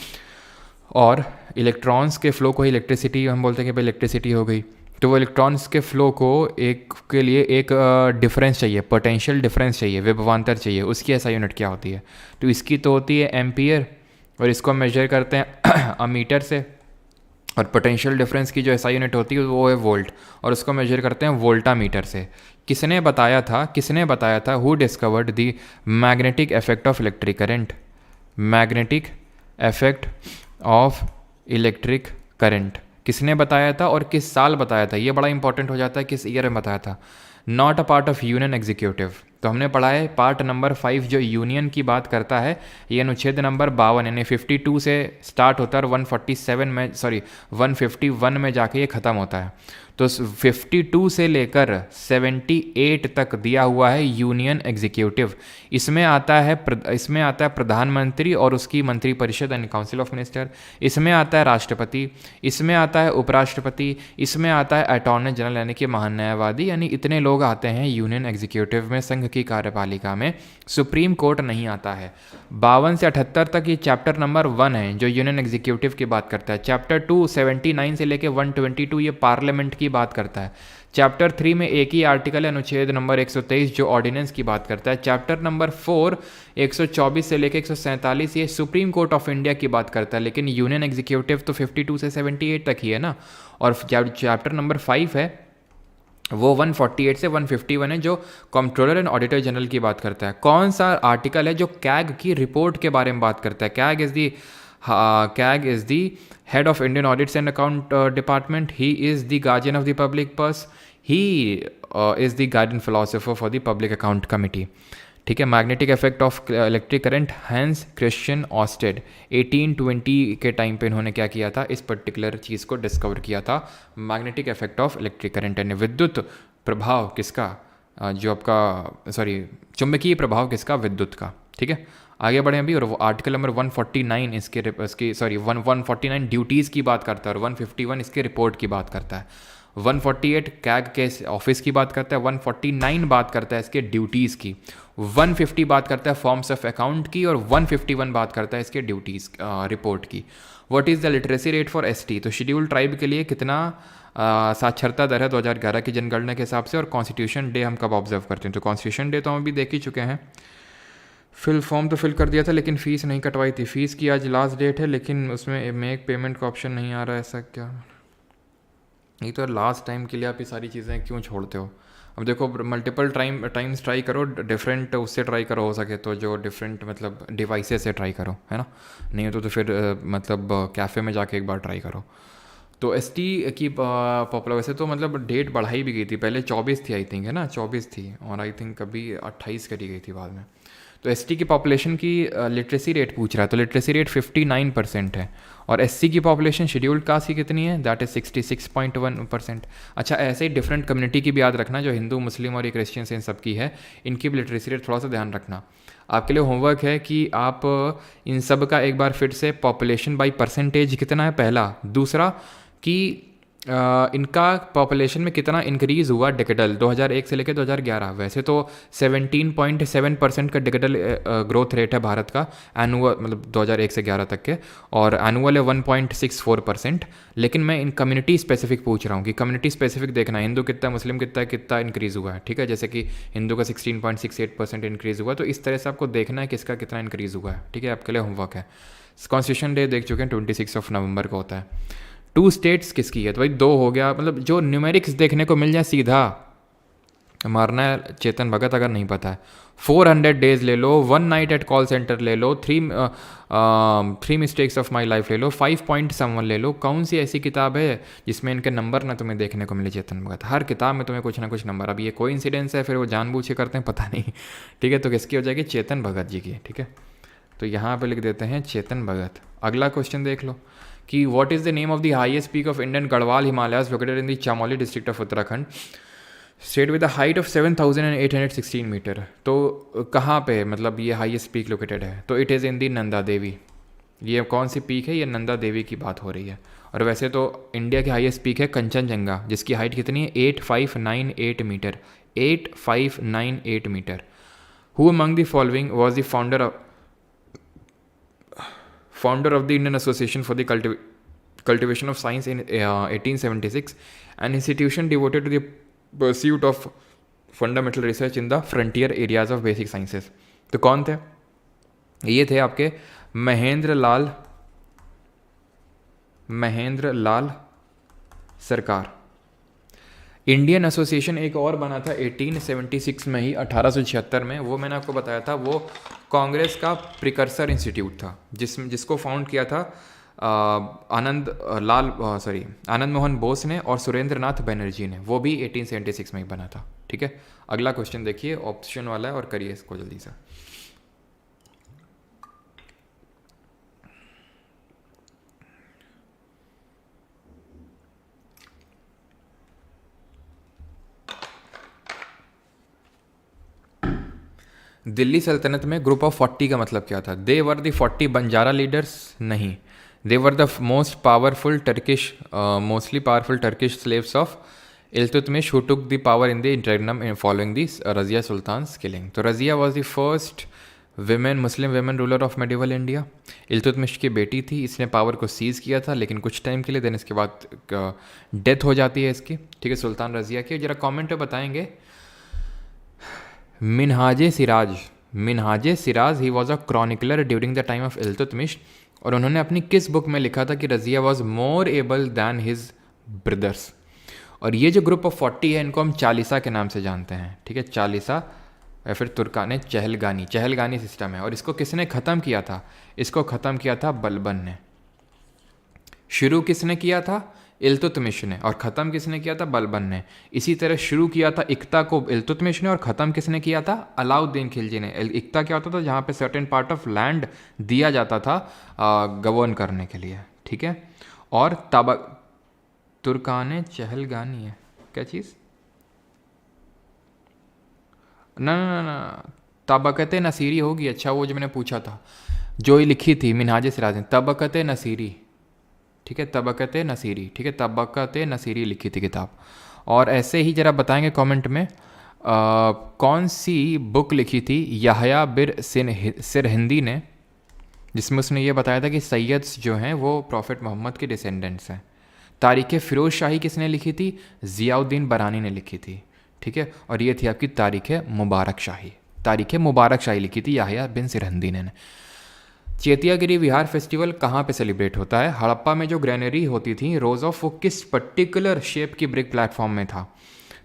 और इलेक्ट्रॉन्स के फ्लो को ही इलेक्ट्रिसिटी हम बोलते हैं कि भाई इलेक्ट्रिसिटी हो गई। तो वो इलेक्ट्रॉन्स के फ्लो को एक के लिए एक डिफरेंस चाहिए, पोटेंशियल डिफरेंस चाहिए, विभवांतर चाहिए। उसकी ऐसा यूनिट क्या होती है? तो इसकी तो होती है एम्पियर, और इसको हम मेजर करते हैं अमीटर से। और पोटेंशियल डिफरेंस की जो ऐसा यूनिट होती है वो है वोल्ट, और उसको मेजर करते हैं वोल्टा मीटर से। किसने बताया था who discovered the magnetic effect of electric current? Magnetic effect of electric current किसने बताया था और किस साल बताया था? ये बड़ा इंपॉर्टेंट हो जाता है, किस ईयर में बताया था। Not a part of union executive. तो हमने पढ़ा है पार्ट नंबर 5 जो यूनियन की बात करता है, ये अनुच्छेद नंबर 52 यानी 52 से स्टार्ट होता है और 151 में जाके ये ख़त्म होता है। तो 52 से लेकर 78 तक दिया हुआ है यूनियन एग्जीक्यूटिव। इसमें आता है प्रधानमंत्री और उसकी मंत्रिपरिषद यानी काउंसिल ऑफ मिनिस्टर। इसमें आता है राष्ट्रपति, इसमें आता है उपराष्ट्रपति, इसमें आता है अटॉर्नी जनरल यानी कि महान्यायवादी। यानी इतने लोग आते हैं यूनियन एग्जीक्यूटिव में, संघ की कार्यपालिका में। सुप्रीम कोर्ट नहीं आता है। 52 से 78 तक ये चैप्टर नंबर 1 है जो यूनियन एग्जीक्यूटिव की बात करता है। चैप्टर 2 79 से लेकर 122 ये पार्लियामेंट की बात करता है। चैप्टर 3 में एक ही आर्टिकल है, अनुच्छेद नंबर 123 जो ऑर्डिनेंस की बात करता है। चैप्टर नंबर 4 124 से लेकर 147 ये सुप्रीम कोर्ट ऑफ इंडिया की बात करता है। लेकिन यूनियन एग्जीक्यूटिव तो 52 से 78 तक ही है ना। और चैप्टर नंबर 5 है वो 148 से 151 है जो कंट्रोलर एंड ऑडिटर जनरल की बात करता है। कौन सा आर्टिकल है जो कैग की रिपोर्ट के बारे में बात करता है? CAG is the head of Indian audits and account department. He is the guardian of the public purse. He is the guardian philosopher for the public account committee. ठीक है। Magnetic effect of electric current, Hans Christian Oersted 1820 के time पे इन्होंने क्या किया था, इस particular चीज़ को डिस्कवर किया था, magnetic effect of electric current. यानी विद्युत प्रभाव किसका, जो आपका चुंबकीय प्रभाव किसका, विद्युत का। ठीक है, आगे बढ़े अभी। और वो आर्टिकल नंबर 149 इसकी 149 ड्यूटीज़ की बात करता है और 151 इसके रिपोर्ट की बात करता है। 148 कैग के ऑफिस की बात करता है, 149 बात करता है इसके ड्यूटीज़ की, 150 बात करता है फॉर्म्स ऑफ अकाउंट की और 151 बात करता है इसके ड्यूटीज़ रिपोर्ट की। What is the literacy rate for ST? तो शेड्यूल्ड ट्राइब के लिए कितना साक्षरता दर है 2011 की जनगणना के हिसाब से। और कॉन्स्टिट्यूशन डे हम कब ऑब्जर्व करते हैं? तो कॉन्स्टिट्यूशन डे तो हम अभी देख ही चुके हैं। फिल फॉर्म तो फिल कर दिया था लेकिन फ़ीस नहीं कटवाई थी। फ़ीस की आज लास्ट डेट है लेकिन उसमें मेक पेमेंट का ऑप्शन नहीं आ रहा है। ऐसा क्या? नहीं तो लास्ट टाइम के लिए आप ये सारी चीज़ें क्यों छोड़ते हो? अब देखो, मल्टीपल टाइम्स ट्राई करो, डिफरेंट उससे ट्राई करो, हो सके तो जो डिफरेंट मतलब डिवाइसेस से ट्राई करो, है ना। नहीं हो तो फिर मतलब कैफ़े में जाके एक बार ट्राई करो। तो एसटी की पॉपुलर वैसे तो मतलब डेट बढ़ाई भी गई थी, पहले 24 थी आई थिंक, है ना, 24 थी और आई थिंक कभी 28 करी गई थी बाद में। तो एसटी की पॉपुलेशन की लिटरेसी रेट पूछ रहा है, तो लिटरेसी रेट 59% है। और एससी की पॉपुलेशन शेड्यूल्ड कास्ट की कितनी है? That is 66.1%। अच्छा, ऐसे ही डिफरेंट कम्युनिटी की भी याद रखना, जो हिंदू, मुस्लिम और ये क्रिश्चियंस इन सब की है, इनकी भी लिटरेसी रेट थोड़ा सा ध्यान रखना। आपके लिए होमवर्क है कि आप इन सब का एक बार फिर से पॉपुलेशन बाई परसेंटेज कितना है पहला, दूसरा कि इनका पॉपुलेशन में कितना इंक्रीज़ हुआ डिजिटल 2001 से लेकर 2011। वैसे तो 17.7% का डिजिटल ग्रोथ रेट है भारत का एनुअल, मतलब 2001 से 11 तक के, और एनुअल है 1.64%। लेकिन मैं इन कम्युनिटी स्पेसिफिक पूछ रहा हूँ कि कम्युनिटी स्पेसिफिक देखना है, हिंदू कितना, मुस्लिम कितना, कितना इंक्रीज़ हुआ है। ठीक है, जैसे कि हिंदू का 16.68% इंक्रीज़ हुआ, तो इस तरह से आपको देखना है किसका कितना इंक्रीज़ हुआ है। ठीक है, आपके लिए होमवर्क है। कॉन्स्टिट्यूशन डे देख चुके हैं, 26 नवंबर को होता है। 2 स्टेट्स किसकी है, तो भाई 2 हो गया, मतलब जो न्यूमेरिक्स देखने को मिल जाए सीधा मारना है चेतन भगत, अगर नहीं पता है। 400 डेज ले लो, 1 नाइट एट कॉल सेंटर ले लो, 3 मिस्टेक्स ऑफ माई लाइफ ले लो, 5 पॉइंट समवन ले लो। कौन सी ऐसी किताब है जिसमें इनके नंबर ना तुम्हें देखने को मिले चेतन भगत? हर किताब में तुम्हें कुछ ना कुछ नंबर। अब ये कोई इंसिडेंस है, फिर वो जानबूझ के करते हैं, पता नहीं। ठीक है, तो किसकी हो जाएगी? चेतन भगत जी की। ठीक है, तो यहाँ पे लिख देते हैं चेतन भगत। अगला क्वेश्चन देख लो कि what is the name of the highest peak of Indian Garhwal Himalayas located in the Chamoli district of Uttarakhand, state with the height of 7,816 metre. तो कहाँ पे मतलब ये हाईएस्ट पीक लोकेटेड है? तो इट इज़ इन दी नंदा देवी। ये कौन सी पीक है? ये नंदा देवी की बात हो रही है। और वैसे तो इंडिया की हाईएस्ट पीक है कंचनजंगा, जिसकी हाइट कितनी है? 8598 metre. 8598 metre. Who among the following was the founder of the Indian Association for the Cultivation of Science in 1876, an institution devoted to the pursuit of fundamental research in the frontier areas of basic sciences। तो कौन थे? ये थे आपके महेंद्र लाल सरकार। Indian association एक और बना था 1876 में ही, 1876 में। वो मैंने आपको बताया था, वो कांग्रेस का प्रिकर्सर इंस्टीट्यूट था, जिसको फाउंड किया था आनंद मोहन बोस ने और सुरेंद्र नाथ बनर्जी ने। वो भी 1876 में ही बना था। ठीक है, अगला क्वेश्चन देखिए, ऑप्शन वाला है और करिए इसको जल्दी से। दिल्ली सल्तनत में ग्रुप ऑफ 40 का मतलब क्या था? They were the 40 Banjara leaders? नहीं, they were the mostly powerful Turkish slaves of Iltutmish who took the power in the interregnum following the Razia Sultan's killing. तो Razia was the first Muslim women ruler of medieval India. Iltutmish की बेटी थी, इसने power को seize किया था लेकिन कुछ टाइम के लिए, देन इसके बाद डेथ हो जाती है इसकी। ठीक है, सुल्तान रजिया की। जरा कमेंट में बताएंगे Minhaje Siraj he was a chronicler during the time of Iltutmish, और उन्होंने अपनी किस बुक में लिखा था कि Razia was more able than his brothers. और ये जो ग्रुप ऑफ 40 है, इनको हम चालीसा के नाम से जानते हैं। ठीक है, चालीसा या फिर तुर्काने चहलगानी सिस्टम है। और इसको किसने ख़त्म किया था? इसको ख़त्म किया था बलबन ने। शुरू किसने किया था? इल्तुतमिश ने। और ख़त्म किसने किया था? बलबन ने। इसी तरह शुरू किया था इक्ता को इल्तुतमिश ने, और ख़त्म किसने किया था? अलाउद्दीन खिलजी ने। इक्ता क्या होता था? जहाँ पे सर्टेन पार्ट ऑफ लैंड दिया जाता था गवर्न करने के लिए। ठीक है, और तुर्काने चहलगानी है क्या चीज़? ना, तबकत नसीरी होगी। अच्छा, वो जो मैंने पूछा था, जो ये लिखी थी मिनहाज सिराज ने, तबकत नसीरी। ठीक है, तबकत नसीरी। ठीक है, तबकत नसीरी लिखी थी किताब। और ऐसे ही जरा बताएंगे कमेंट में कौन सी बुक लिखी थी याहया बिर सिरहिंदी ने, जिसमें उसने ये बताया था कि सैयद्स जो हैं वो प्रॉफिट मोहम्मद के डिसेंडेंट्स हैं। तारीख़ फ़िरोज़ शाही किसने लिखी थी? ज़ियाउद्दीन बरानी ने लिखी थी। ठीक है, और ये थी आपकी तारीख़ मुबारक शाही लिखी थी याहया बिन सिरहिंदी ने। चेतियागिरी विहार फेस्टिवल कहाँ पे सेलिब्रेट होता है? हड़प्पा में जो ग्रेनरी होती थी रोज ऑफ, वो किस पर्टिकुलर शेप की ब्रिक प्लेटफॉर्म में था?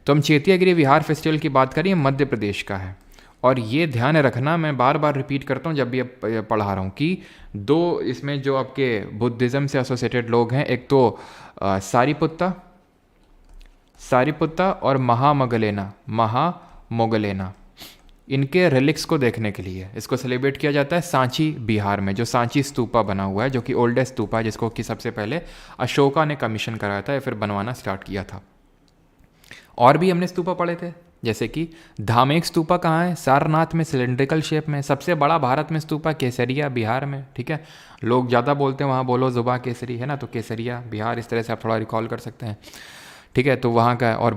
तो हम चेतियागिरी विहार फेस्टिवल की बात करें, मध्य प्रदेश का है। और ये ध्यान रखना, मैं बार बार रिपीट करता हूँ जब भी पढ़ा रहा हूँ, कि 2 इसमें जो आपके बुद्धिज़्म से एसोसिएटेड लोग हैं, एक तो सारीपुत्ता और महामोगलेना, इनके रिलिक्स को देखने के लिए इसको सेलिब्रेट किया जाता है सांची बिहार में, जो सांची स्तूपा बना हुआ है, जो कि ओल्डेस्ट स्तूपा है, जिसको कि सबसे पहले अशोका ने कमीशन कराया था या फिर बनवाना स्टार्ट किया था। और भी हमने स्तूपा पढ़े थे, जैसे कि धामेक स्तूपा कहाँ है, सारनाथ में, सिलेंड्रिकल शेप में। सबसे बड़ा भारत में स्तूपा केसरिया बिहार में, ठीक है। लोग ज़्यादा बोलते हैं वहाँ बोलो जुबा केसरी है ना, तो केसरिया बिहार, इस तरह से आप थोड़ा रिकॉल कर सकते हैं, ठीक है। तो वहाँ का है। और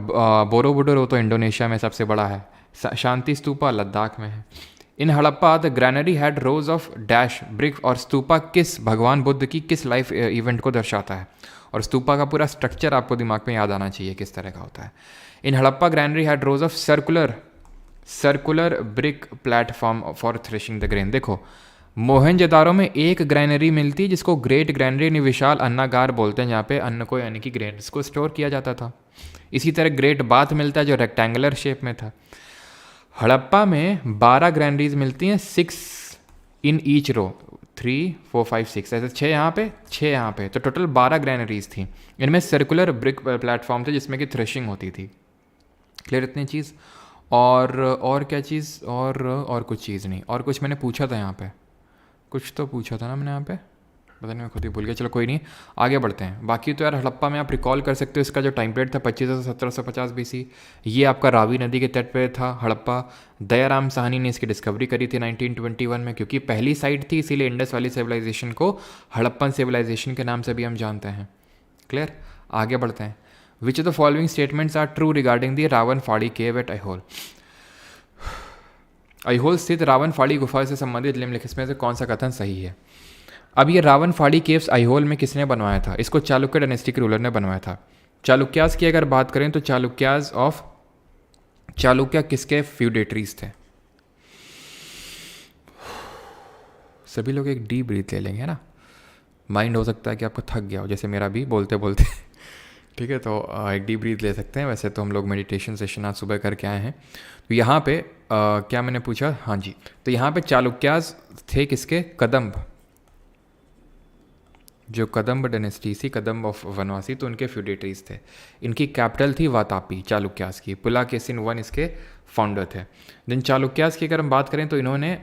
बोरोबुडर वो तो इंडोनेशिया में सबसे बड़ा है। शांति स्तूपा लद्दाख में है। In Harappa the granary had rows of dash brick, और स्तूपा किस भगवान बुद्ध की किस लाइफ इवेंट को दर्शाता है। और स्तूपा का पूरा स्ट्रक्चर आपको दिमाग में याद आना चाहिए किस तरह का होता है। In Harappa granary had rows of circular brick platform for threshing the grain. देखो मोहनजोदारो में एक ग्रैनरी मिलती है जिसको ग्रेट ग्रैनरी यानी विशाल अन्नागार बोलते हैं, जहाँ पे अन्न को यानी कि ग्रेन्स को स्टोर किया जाता था। इसी तरह ग्रेट बाथ मिलता है जो रेक्टेंगुलर शेप में था। हड़प्पा में 12 ग्रैनरीज मिलती हैं, 6 इन ईच रो, 3 4 5 6, ऐसे 6 यहाँ पे 6 यहाँ पे, तो टोटल 12 ग्रैनरीज थी। इनमें सर्कुलर ब्रिक प्लेटफॉर्म थे जिसमें कि थ्रेशिंग होती थी। क्लियर इतनी चीज़। और क्या चीज़, और कुछ चीज़ नहीं, और कुछ मैंने पूछा था यहाँ पे, कुछ तो पूछा था ना मैंने यहाँ पे, पता नहीं मैं खुद ही भूल गया। चलो कोई नहीं, आगे बढ़ते हैं। बाकी तो यार हड़प्पा में आप रिकॉल कर सकते हो, इसका जो टाइम पीरियड था 2500 से 1750 BC। ये आपका रावी नदी के तट पे था हड़प्पा। दयाराम साहनी ने इसकी डिस्कवरी करी थी 1921 में, क्योंकि पहली साइट थी, इसीलिए इंडस वैली सिविलाइजेशन को हड़प्पन सिविलाइजेशन के नाम से भी हम जानते हैं। क्लियर, आगे बढ़ते हैं। Which of the following statements are true regarding the Ravan Phadi cave eight अहोल। अहोल स्थित रावण फाड़ी गुफा से संबंधित निम्नलिखित में से कौन सा कथन सही है। अब ये रावण फाड़ी केव्स अहोल में किसने बनवाया था? इसको चालुक्य डायनेस्टी के रूलर ने बनवाया था। चालुक्यास की अगर बात करें तो चालुक्य किसके फ्यूडेटरीज थे? सभी लोग एक डीप ब्रीथ ले लेंगे ना, माइंड हो सकता है कि आपको थक गया हो जैसे मेरा भी बोलते बोलते ठीक है, तो एक डीप ब्रीथ ले सकते हैं। वैसे तो हम लोग मेडिटेशन सेशन आज सुबह करके आए हैं। तो यहाँ पे क्या मैंने पूछा, हाँ जी, तो यहाँ पे चालुक्यास थे किसके? कदम्ब, जो कदम्ब डायनेस्टी थी, कदम्ब ऑफ वनवासी, तो उनके फ्यूडेटरीज थे। इनकी कैपिटल थी वातापी, चालुक्यास की। पुलाकेसिन वन इसके फाउंडर थे। देन चालुक्यास की अगर हम बात करें तो इन्होंने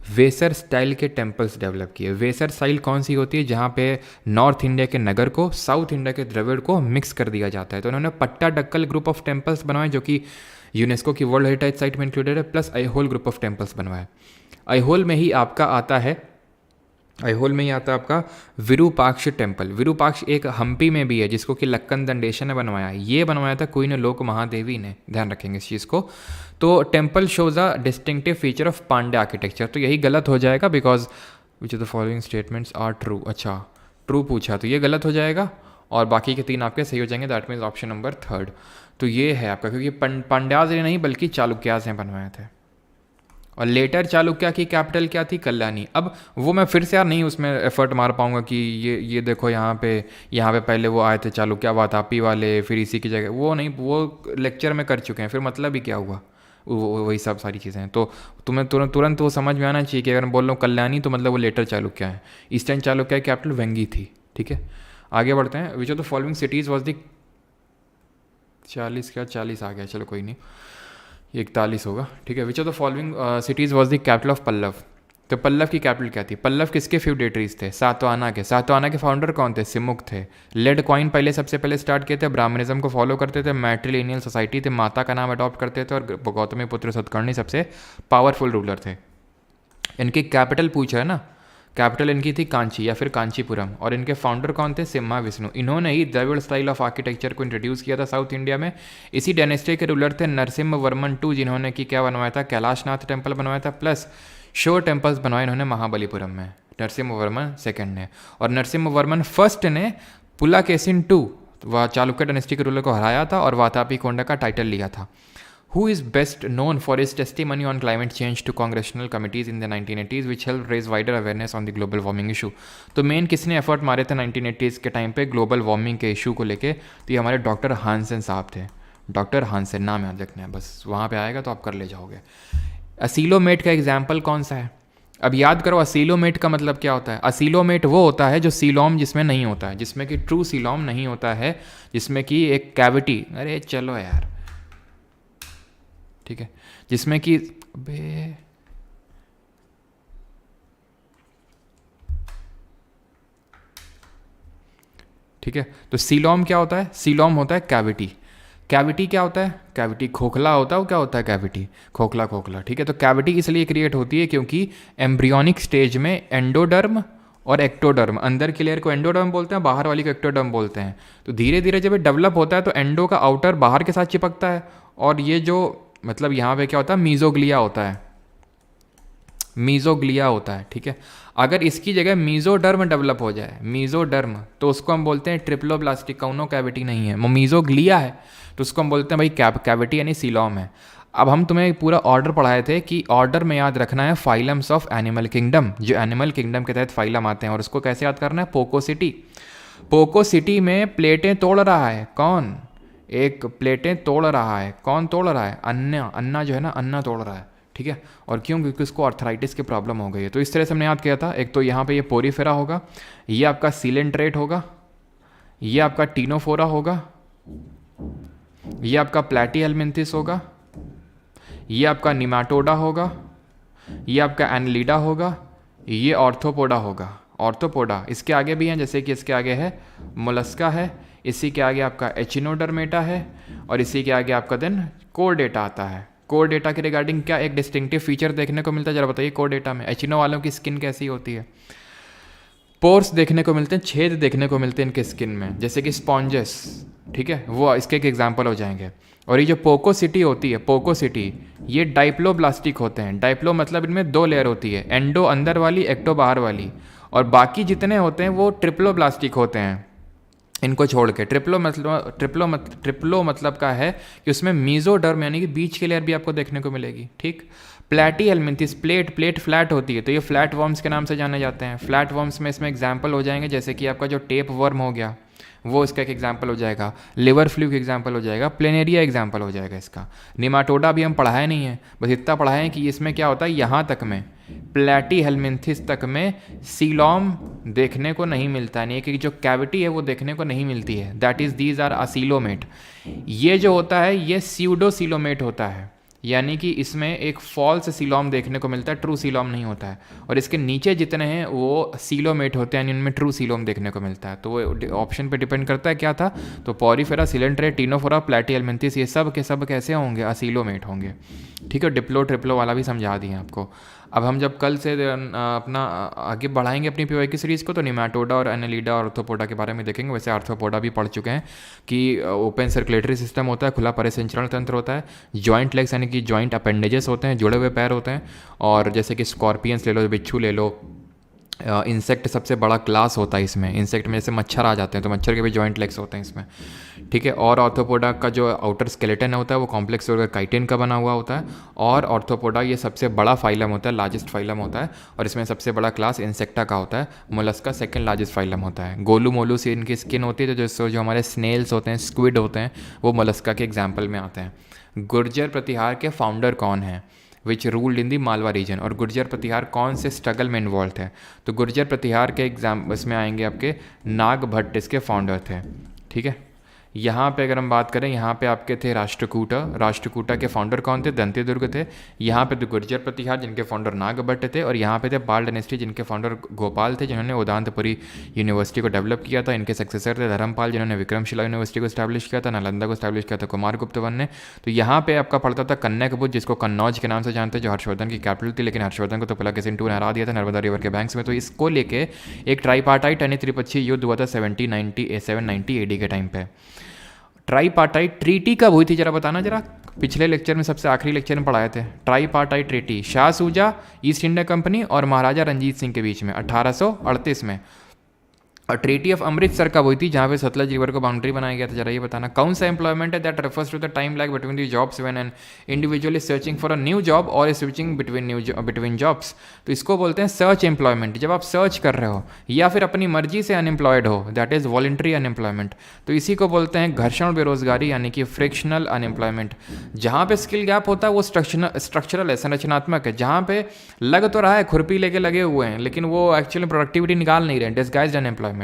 वेसर स्टाइल के टेम्पल्स डेवलप किए। वेसर स्टाइल कौन सी होती है? जहाँ पे नॉर्थ इंडिया के नगर को साउथ इंडिया के द्रविड़ को मिक्स कर दिया जाता है। तो इन्होंने पट्टाडक्कल ग्रुप ऑफ टेम्पल्स बनवाए जो कि यूनेस्को की वर्ल्ड हेरिटेज साइट में इंक्लूडेड है, प्लस अहोल ग्रुप ऑफ टेम्पल्स बनवाए। अहोल में ही आता आपका विरूपाक्ष टेम्पल। विरूपाक्ष एक हम्पी में भी है जिसको कि लक्कन दंडेशन ने बनवाया। ये बनवाया था क्वीन लोक महादेवी ने, ध्यान रखेंगे इस चीज़ को। तो temple shows a distinctive feature of Pandya architecture. तो यही गलत हो जाएगा, because which of the following statements are true. अच्छा, ट्रू पूछा तो ये गलत हो जाएगा, और बाकी के 3 आपके सही हो जाएंगे। That means option number 3। तो ये है आपका, क्योंकि पांड्याज ने नहीं बल्कि चालुक्यास ने बनवाए थे। और लेटर चालुक्य की कैपिटल क्या थी? कल्याणी। अब वो मैं फिर से यार नहीं उसमें एफर्ट मार पाऊंगा कि ये देखो यहाँ पे पहले वो आए थे चालुक्य वातापी वाले, फिर इसी की जगह वो नहीं, वो लेक्चर में कर चुके हैं, फिर मतलब ही क्या हुआ, वही सब सारी चीज़ें हैं। तो तुम्हें तुरंत वो समझ में आना चाहिए कि अगर मैं बोल रहा हूँ कल्याणी तो मतलब वो लेटर चालुक्य है। ईस्टर्न चालुक्य की कैपिटल वेंगी थी, ठीक है। आगे बढ़ते हैं। Which of the following cities was the 40 आ गया, चलो कोई नहीं, 41 होगा, ठीक है। Which of the following cities was the capital of Pallava. तो पल्लव की कैपिटल क्या थी? पल्लव किसके फ्यूडेटरीज थे? सातवाहना के। सातवाहना के फाउंडर कौन थे? सिमुक थे। लेड कॉइन पहले सबसे पहले स्टार्ट किए थे, ब्राह्मणिज्म को फॉलो करते थे, मैट्रिलिनियल सोसाइटी थे, माता का नाम अडॉप्ट करते थे, और गौतमीपुत्र सतकर्णी सबसे पावरफुल रूलर थे। इनकी कैपिटल पूछा है ना, कैपिटल इनकी थी कांची या फिर कांचीपुरम, और इनके फाउंडर कौन थे? सिम्हा विष्णु। इन्होंने ही द्रविड़ स्टाइल ऑफ आर्किटेक्चर को इंट्रोड्यूस किया था साउथ इंडिया में। इसी डायनेस्टी के रूलर थे नरसिम्हा वर्मन II, जिन्होंने कि क्या बनवाया था? कैलाशनाथ टेम्पल बनवाया था, प्लस शोर टेम्पल्स बनवाए इन्होंने महाबलीपुरम में, नरसिम्हा वर्मन II ने। और नरसिम्हा वर्मन I ने पुलाकेसिन II वह चालुक्य डायनेस्टी के रूलर को हराया था और वातापी कोंडा का टाइटल लिया था। Who is best known for his testimony on climate change to congressional committees in the 1980s, which helped raise wider awareness on the global warming issue? तो मेन किसने एफर्ट मारे थे 1980s के टाइम पे global warming के issue को लेके? तो ये हमारे डॉक्टर हानसेन साहब थे। डॉक्टर हानसेन नाम याद रखना है बस, वहाँ पे आएगा तो आप कर ले जाओगे। असीलोमेट का एग्जाम्पल कौन सा है? अब याद करो, असीलोमेट का मतलब क्या होता है? असीलोमेट वो होता है जो सीलोम जिसमें नहीं होता है, जिसमें कि ट्रू सीलोम नहीं होता है, जिसमें कि एक कैविटी, अरे चलो यार, ठीक है, जिसमें कि ठीक है। तो सीलोम क्या होता है? सीलोम होता है कैविटी। कैविटी क्या होता है? कैविटी खोखला होता है, वो क्या होता है कैविटी? खोखला खोखला, ठीक है। तो कैविटी इसलिए क्रिएट होती है क्योंकि एम्ब्रियोनिक स्टेज में एंडोडर्म और एक्टोडर्म, अंदर की लेयर को एंडोडर्म बोलते हैं, बाहर वाली को एक्टोडर्म बोलते हैं। तो धीरे धीरे जब ये डेवलप होता है तो एंडो का आउटर बाहर के साथ चिपकता है, और ये जो मतलब यहाँ पे क्या होता है, मीजोग्लिया होता है, मीजोग्लिया होता है, ठीक है। अगर इसकी जगह मीजोडर्म डेवलप हो जाए, मीजोडर्म, तो उसको हम बोलते हैं ट्रिप्लोब्लास्टिक, कौनो कैविटी नहीं है, वो मीजोग्लिया है, तो उसको हम बोलते हैं भाई कैविटी यानी सीलॉम है। अब हम तुम्हें पूरा ऑर्डर पढ़ाए थे कि ऑर्डर में याद रखना है फाइलम्स ऑफ एनिमल किंगडम, जो एनिमल किंगडम के तहत फाइलम आते हैं, और उसको कैसे याद करना है? पोकोसिटी। पोकोसिटी में प्लेटें तोड़ रहा है कौन? एक प्लेटें तोड़ रहा है, कौन तोड़ रहा है? अन्ना, अन्ना जो है ना, अन्ना तोड़ रहा है, ठीक है। और क्यों? क्योंकि उसको आर्थराइटिस की प्रॉब्लम हो गई है। तो इस तरह से हमने याद किया था। एक तो यहाँ पे ये पोरीफेरा होगा, ये आपका सीलेंट्रेट होगा, ये आपका टीनोफोरा होगा, ये आपका प्लैटीहेल्मिन्थिस होगा, ये आपका निमाटोडा होगा, ये आपका एनलीडा होगा, ये ऑर्थोपोडा होगा। ऑर्थोपोडा इसके आगे भी हैं, जैसे कि इसके आगे है मोलस्का है, इसी के आगे आपका एचिनोडर्मेटा है, और इसी के आगे आपका देन कोरडेटा आता है। कोरडेटा के रिगार्डिंग क्या एक डिस्टिंक्टिव फीचर देखने को मिलता है, जरा बताइए। कोरडेटा में एचिनो वालों की स्किन कैसी होती है? पोर्स देखने को मिलते हैं, छेद देखने को मिलते हैं इनके स्किन में, जैसे कि स्पॉन्जेस, ठीक है, वो इसके एक एग्जाम्पल हो जाएंगे। और ये जो पोकोसिटी होती है, पोकोसिटी, ये डाइप्लोब्लास्टिक होते हैं। डाइप्लो मतलब इनमें दो लेयर होती है, एंडो अंदर वाली, एक्टो बाहर वाली, और बाकी जितने होते हैं वो ट्रिप्लोब्लास्टिक होते हैं इनको छोड़ के। ट्रिप्लो मतलब का है कि उसमें मीजोडर्म यानी कि बीच की लेयर भी आपको देखने को मिलेगी, ठीक। प्लैटीहेल्मिन्थिस, प्लेट फ्लैट होती है, तो ये फ्लैट वर्म्स के नाम से जाने जाते हैं। फ्लैट वर्म्स में इसमें एग्जाम्पल हो जाएंगे, जैसे कि आपका जो टेप वर्म हो गया, वो इसका एक एग्जाम्पल हो जाएगा, लिवर फ्लूक एग्जाम्पल हो जाएगा, प्लेनेरिया एग्जाम्पल हो जाएगा इसका। निमाटोडा भी हम पढ़ाए नहीं है, बस इतना पढ़ाए हैं कि इसमें क्या होता है, यहाँ तक में प्लैटीहेल्मिन्थिस तक में सीलॉम देखने को नहीं मिलता है, यानी कि जो कैविटी है वो देखने को नहीं मिलती है। दैट इज़ दीज आर असीलोमेट। ये जो होता है ये स्यूडोसीलोमेट होता है, यानी कि इसमें एक फॉल्स सीलॉम देखने को मिलता है, ट्रू सीलॉम नहीं होता है। और इसके नीचे जितने हैं वो सीलोमेट होते हैं, यानी उनमें ट्रू सीलोम देखने को मिलता है। तो वो ऑप्शन पे डिपेंड करता है क्या था, तो पोरीफेरा, सीलेंट्रेट, टीनोफोरा, प्लैटीहेल्मिन्थिस, ये सब के सब कैसे होंगे? असीलोमेट होंगे, ठीक है। डिप्लो ट्रिप्लो वाला भी समझा दिए आपको। अब हम जब कल से अपना आगे बढ़ाएंगे अपनी पीवाई की सीरीज़ को, तो निमाटोडा और एनालिडा और आर्थ्रोपोडा के बारे में देखेंगे। वैसे आर्थ्रोपोडा भी पढ़ चुके हैं कि ओपन सर्कुलेटरी सिस्टम होता है, खुला परिसंचरण तंत्र होता है, जॉइंट लेग्स यानी कि जॉइंट अपेंडेजेस होते हैं, जुड़े हुए पैर होते हैं, और जैसे कि स्कॉर्पियंस ले लो, बिच्छू ले लो, इंसेक्ट सबसे बड़ा क्लास होता है इसमें। इंसेक्ट में जैसे मच्छर आ जाते हैं, तो मच्छर के भी जॉइंट लेग्स होते हैं इसमें, ठीक है। और ऑर्थोपोडा का जो आउटर स्केलेटन होता है वो कॉम्प्लेक्स काइटिन का बना हुआ होता है। और ऑर्थोपोडा ये सबसे बड़ा फाइलम होता है, लार्जेस्ट फाइलम होता है, और इसमें सबसे बड़ा क्लास इंसेक्टा का होता है। मोलस्का सेकंड लार्जेस्ट फाइलम होता है। गोलू मोलू से इनकी स्किन होती है, तो जो हमारे स्नेल्स होते हैं, स्क्विड होते हैं, वो मोलस्का के एग्जाम्पल में आते हैं। गुर्जर प्रतिहार के फाउंडर कौन है? Which ruled in the Malwa region. और गुर्जर प्रतिहार कौन से स्ट्रगल में इन्वॉल्व थे? तो गुर्जर प्रतिहार के एग्जाम इसमें आएंगे आपके नाग भट्ट, इसके फाउंडर थे, ठीक है। यहाँ पे अगर हम बात करें, यहाँ पे आपके थे राष्ट्रकूटा। राष्ट्रकूटा के फाउंडर कौन थे? दंतेदुर्ग थे। यहाँ पे तो गुर्जर प्रतिहार जिनके फाउंडर नागभट्ट थे, और यहाँ पे थे पाल डायनेस्टी जिनके फाउंडर गोपाल थे, जिन्होंने उदांतपुरी यूनिवर्सिटी को डेवलप किया था। इनके सक्सेसर थे धर्मपाल, जिन्होंने विक्रमशिला यूनिवर्सिटी को स्टैब्लिश किया था, नालंदा को स्टैब्लिश किया था कुमारगुप्त वन ने। तो यहाँ पे आपका पड़ता था कन्या कपूर, जिसको कन्नौज के नाम से जानते हैं, जो हर्षवर्धन की कैपिटल थी, लेकिन हर्षवर्धन को तो पुलकेशिन II ने हरा दिया था नर्मदा रिवर के बैंक्स में। तो इसको लेके एक ट्राईपार्टाइट यानी त्रिपक्षीय युद्ध हुआ था 790 AD के टाइम पे। ट्राईपार्टाइट ट्रीटी कब हुई थी जरा बताना जरा, पिछले लेक्चर में सबसे आखिरी लेक्चर में पढ़ाए थे। ट्राईपार्टाइट ट्रीटी शाह सूजा, ईस्ट इंडिया कंपनी और महाराजा रंजीत सिंह के बीच में 1838 में। और ट्रीटी ऑफ अमृतसर कब हुई थी, जहाँ पे सतलज रिवर को बाउंड्री बनाया गया था, जरा ये बताना। कौन सा एम्प्लॉयमेंट है that refers to the time lag between the jobs when an individual is searching for a new job और इज स्विचिंग बिटवीन जॉब्स। तो इसको बोलते हैं सर्च एम्प्लॉयमेंट, जब आप सर्च कर रहे हो या फिर अपनी मर्जी से अनएम्प्लॉयड हो, दैट इज वॉलंटरी अनएम्प्लॉयमेंट। तो इसी को बोलते हैं घर्षण बेरोजगारी यानी कि फ्रिक्शनल अनएम्प्लॉयमेंट। जहाँ पे स्किल गैप होता है वो स्ट्रक्चरल है, संरचनात्मक है। जहाँ पे लग तो रहा है, खुरपी लेके लगे हुए हैं, लेकिन वो एक्चुअली प्रोडक्टिविटी निकाल नहीं रहे, डिस्गाइज्ड अनएम्प्लॉयमेंट।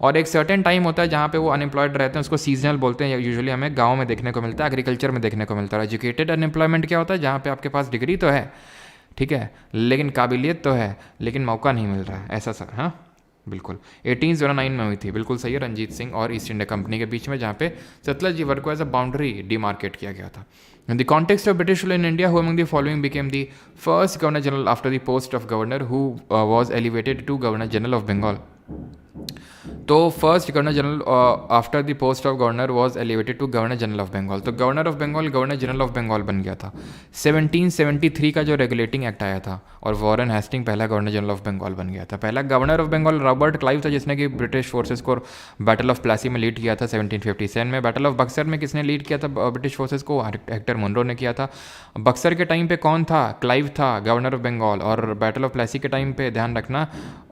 और एक सर्टेन टाइम होता है जहाँ पे वो अनएम्प्लॉयड रहते हैं, उसको सीजनल बोलते हैं। यूजुअली हमें गाँव में देखने को मिलता है, एग्रीकल्चर में देखने को मिलता है। एजुकेटेड अनएम्प्लॉयमेंट क्या होता है, जहाँ पे आपके पास डिग्री तो है, ठीक है, लेकिन काबिलियत तो है, लेकिन मौका नहीं मिल रहा है, ऐसा सर। हाँ, बिल्कुल 1809 में हुई थी, बिल्कुल सही है, रंजीत सिंह और ईस्ट इंडिया कंपनी के बीच में, जहाँ पे सतलज रिवर को एज अ बाउंड्री डिमार्केट किया गया था. In the context of British rule in India, who among the following became the first Governor General after the post of Governor who was elevated to Governor General of Bengal? तो first governor general after the post of governor was elevated to governor general of Bengal. तो governor of Bengal governor general of Bengal बन गया था. 1773 का जो regulating act आया था, और वॉरेन हेस्टिंग पहला गवर्नर जनरल ऑफ बंगाल बन गया था. पहला governor of Bengal Robert Clive था, जिसने कि ब्रिटिश फोर्सेस को बैटल ऑफ प्लासी में लीड किया था 1757 में. बैटल ऑफ बक्सर में किसने लीड किया था ब्रिटिश फोर्सेस को? हेक्टर मुनरो ने किया था. बक्सर के टाइम पे कौन था? क्लाइव था गवर्नर ऑफ बंगाल. और बैटल ऑफ प्लासी के टाइम पे ध्यान रखना,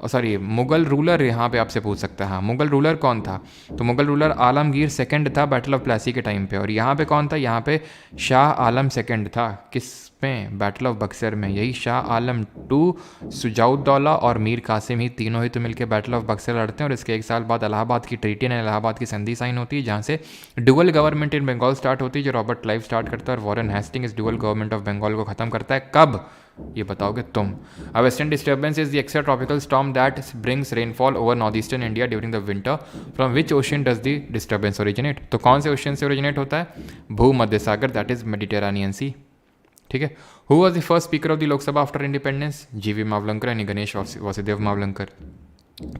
सॉरी मुगल रूलर यहाँ पे आपसे पूछ सकता है. हाँ, मुगल रूलर कौन था? तो मुगल रूलर आलमगीर सेकंड था बैटल ऑफ प्लासी के टाइम पे. और यहाँ पे कौन था? यहाँ पे शाह आलम सेकंड था. किस में? बैटल ऑफ बक्सर में. यही शाह आलम टू, सुजाउद्दौला और मीर कासिम, ही तीनों ही तो मिलकर बैटल ऑफ बक्सर लड़ते हैं. और इसके एक साल बाद इलाहाबाद की ट्रीटी ने इलाहाबाद की संधि साइन होती है, जहाँ से dual government in Bengal start होती है, जो रॉबर्ट क्लाइव स्टार्ट करता है. और वॉरेन हेस्टिंग इस डुअल गवर्नमेंट ऑफ बंगाल को खत्म करता है. कब? ये बताओगे तुम. A western disturbance is the extratropical storm that brings rainfall over northeastern India during the winter. From which ocean does the disturbance originate? तो कौन से ओशन से ओरिजिनेट होता है? भूमध्य सागर, दैट इज मेडिटेरेनियन सी. ठीक है. Who was the first speaker of the Lok Sabha after independence? जीवी मावलंकर यानी गणेश वासुदेव मावलंकर.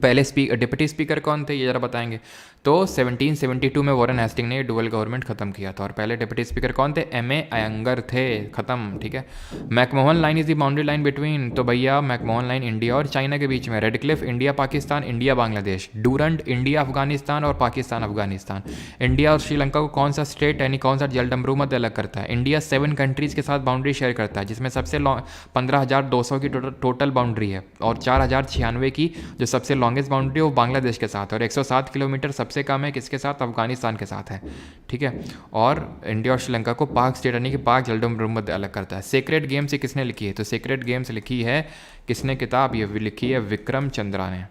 पहले डिप्टी स्पीकर कौन थे, ये जरा बताएंगे. तो 1772 में वॉरेन हेस्टिंग ने डुअल गवर्नमेंट खत्म किया था. और पहले डिप्टी स्पीकर कौन थे? एम ए अयंगर थे. खत्म. ठीक है. McMahon line is the boundary line between, तो भैया मैकमोहन लाइन इंडिया और चाइना के बीच में. Radcliffe India Pakistan, India Bangladesh. Durand India Afghanistan और पाकिस्तान अफगानिस्तान. इंडिया और श्रीलंका को कौन सा स्टेट यानी कौन सा जलडमरू मध्य अलग करता है? इंडिया 7 कंट्रीज़ के साथ बाउंड्री शेयर करता है, जिसमें सबसे 15,200 की टोटल बाउंड्री है, और 4,096 की जो सबसे लॉन्गेस्ट बाउंड्री है वो बांग्लादेश के साथ. और 107 किलोमीटर सबसे कम है किसके साथ? अफगानिस्तान के साथ है. ठीक है. और इंडिया और श्रीलंका को पाक स्टेट यानी कि पाक जलडमरू मध्य अलग करता है. सेक्रेड गेम्स ये किसने लिखी है? तो सेक्रेड गेम्स लिखी है किसने किताब? ये लिखी है विक्रम चंद्रा ने.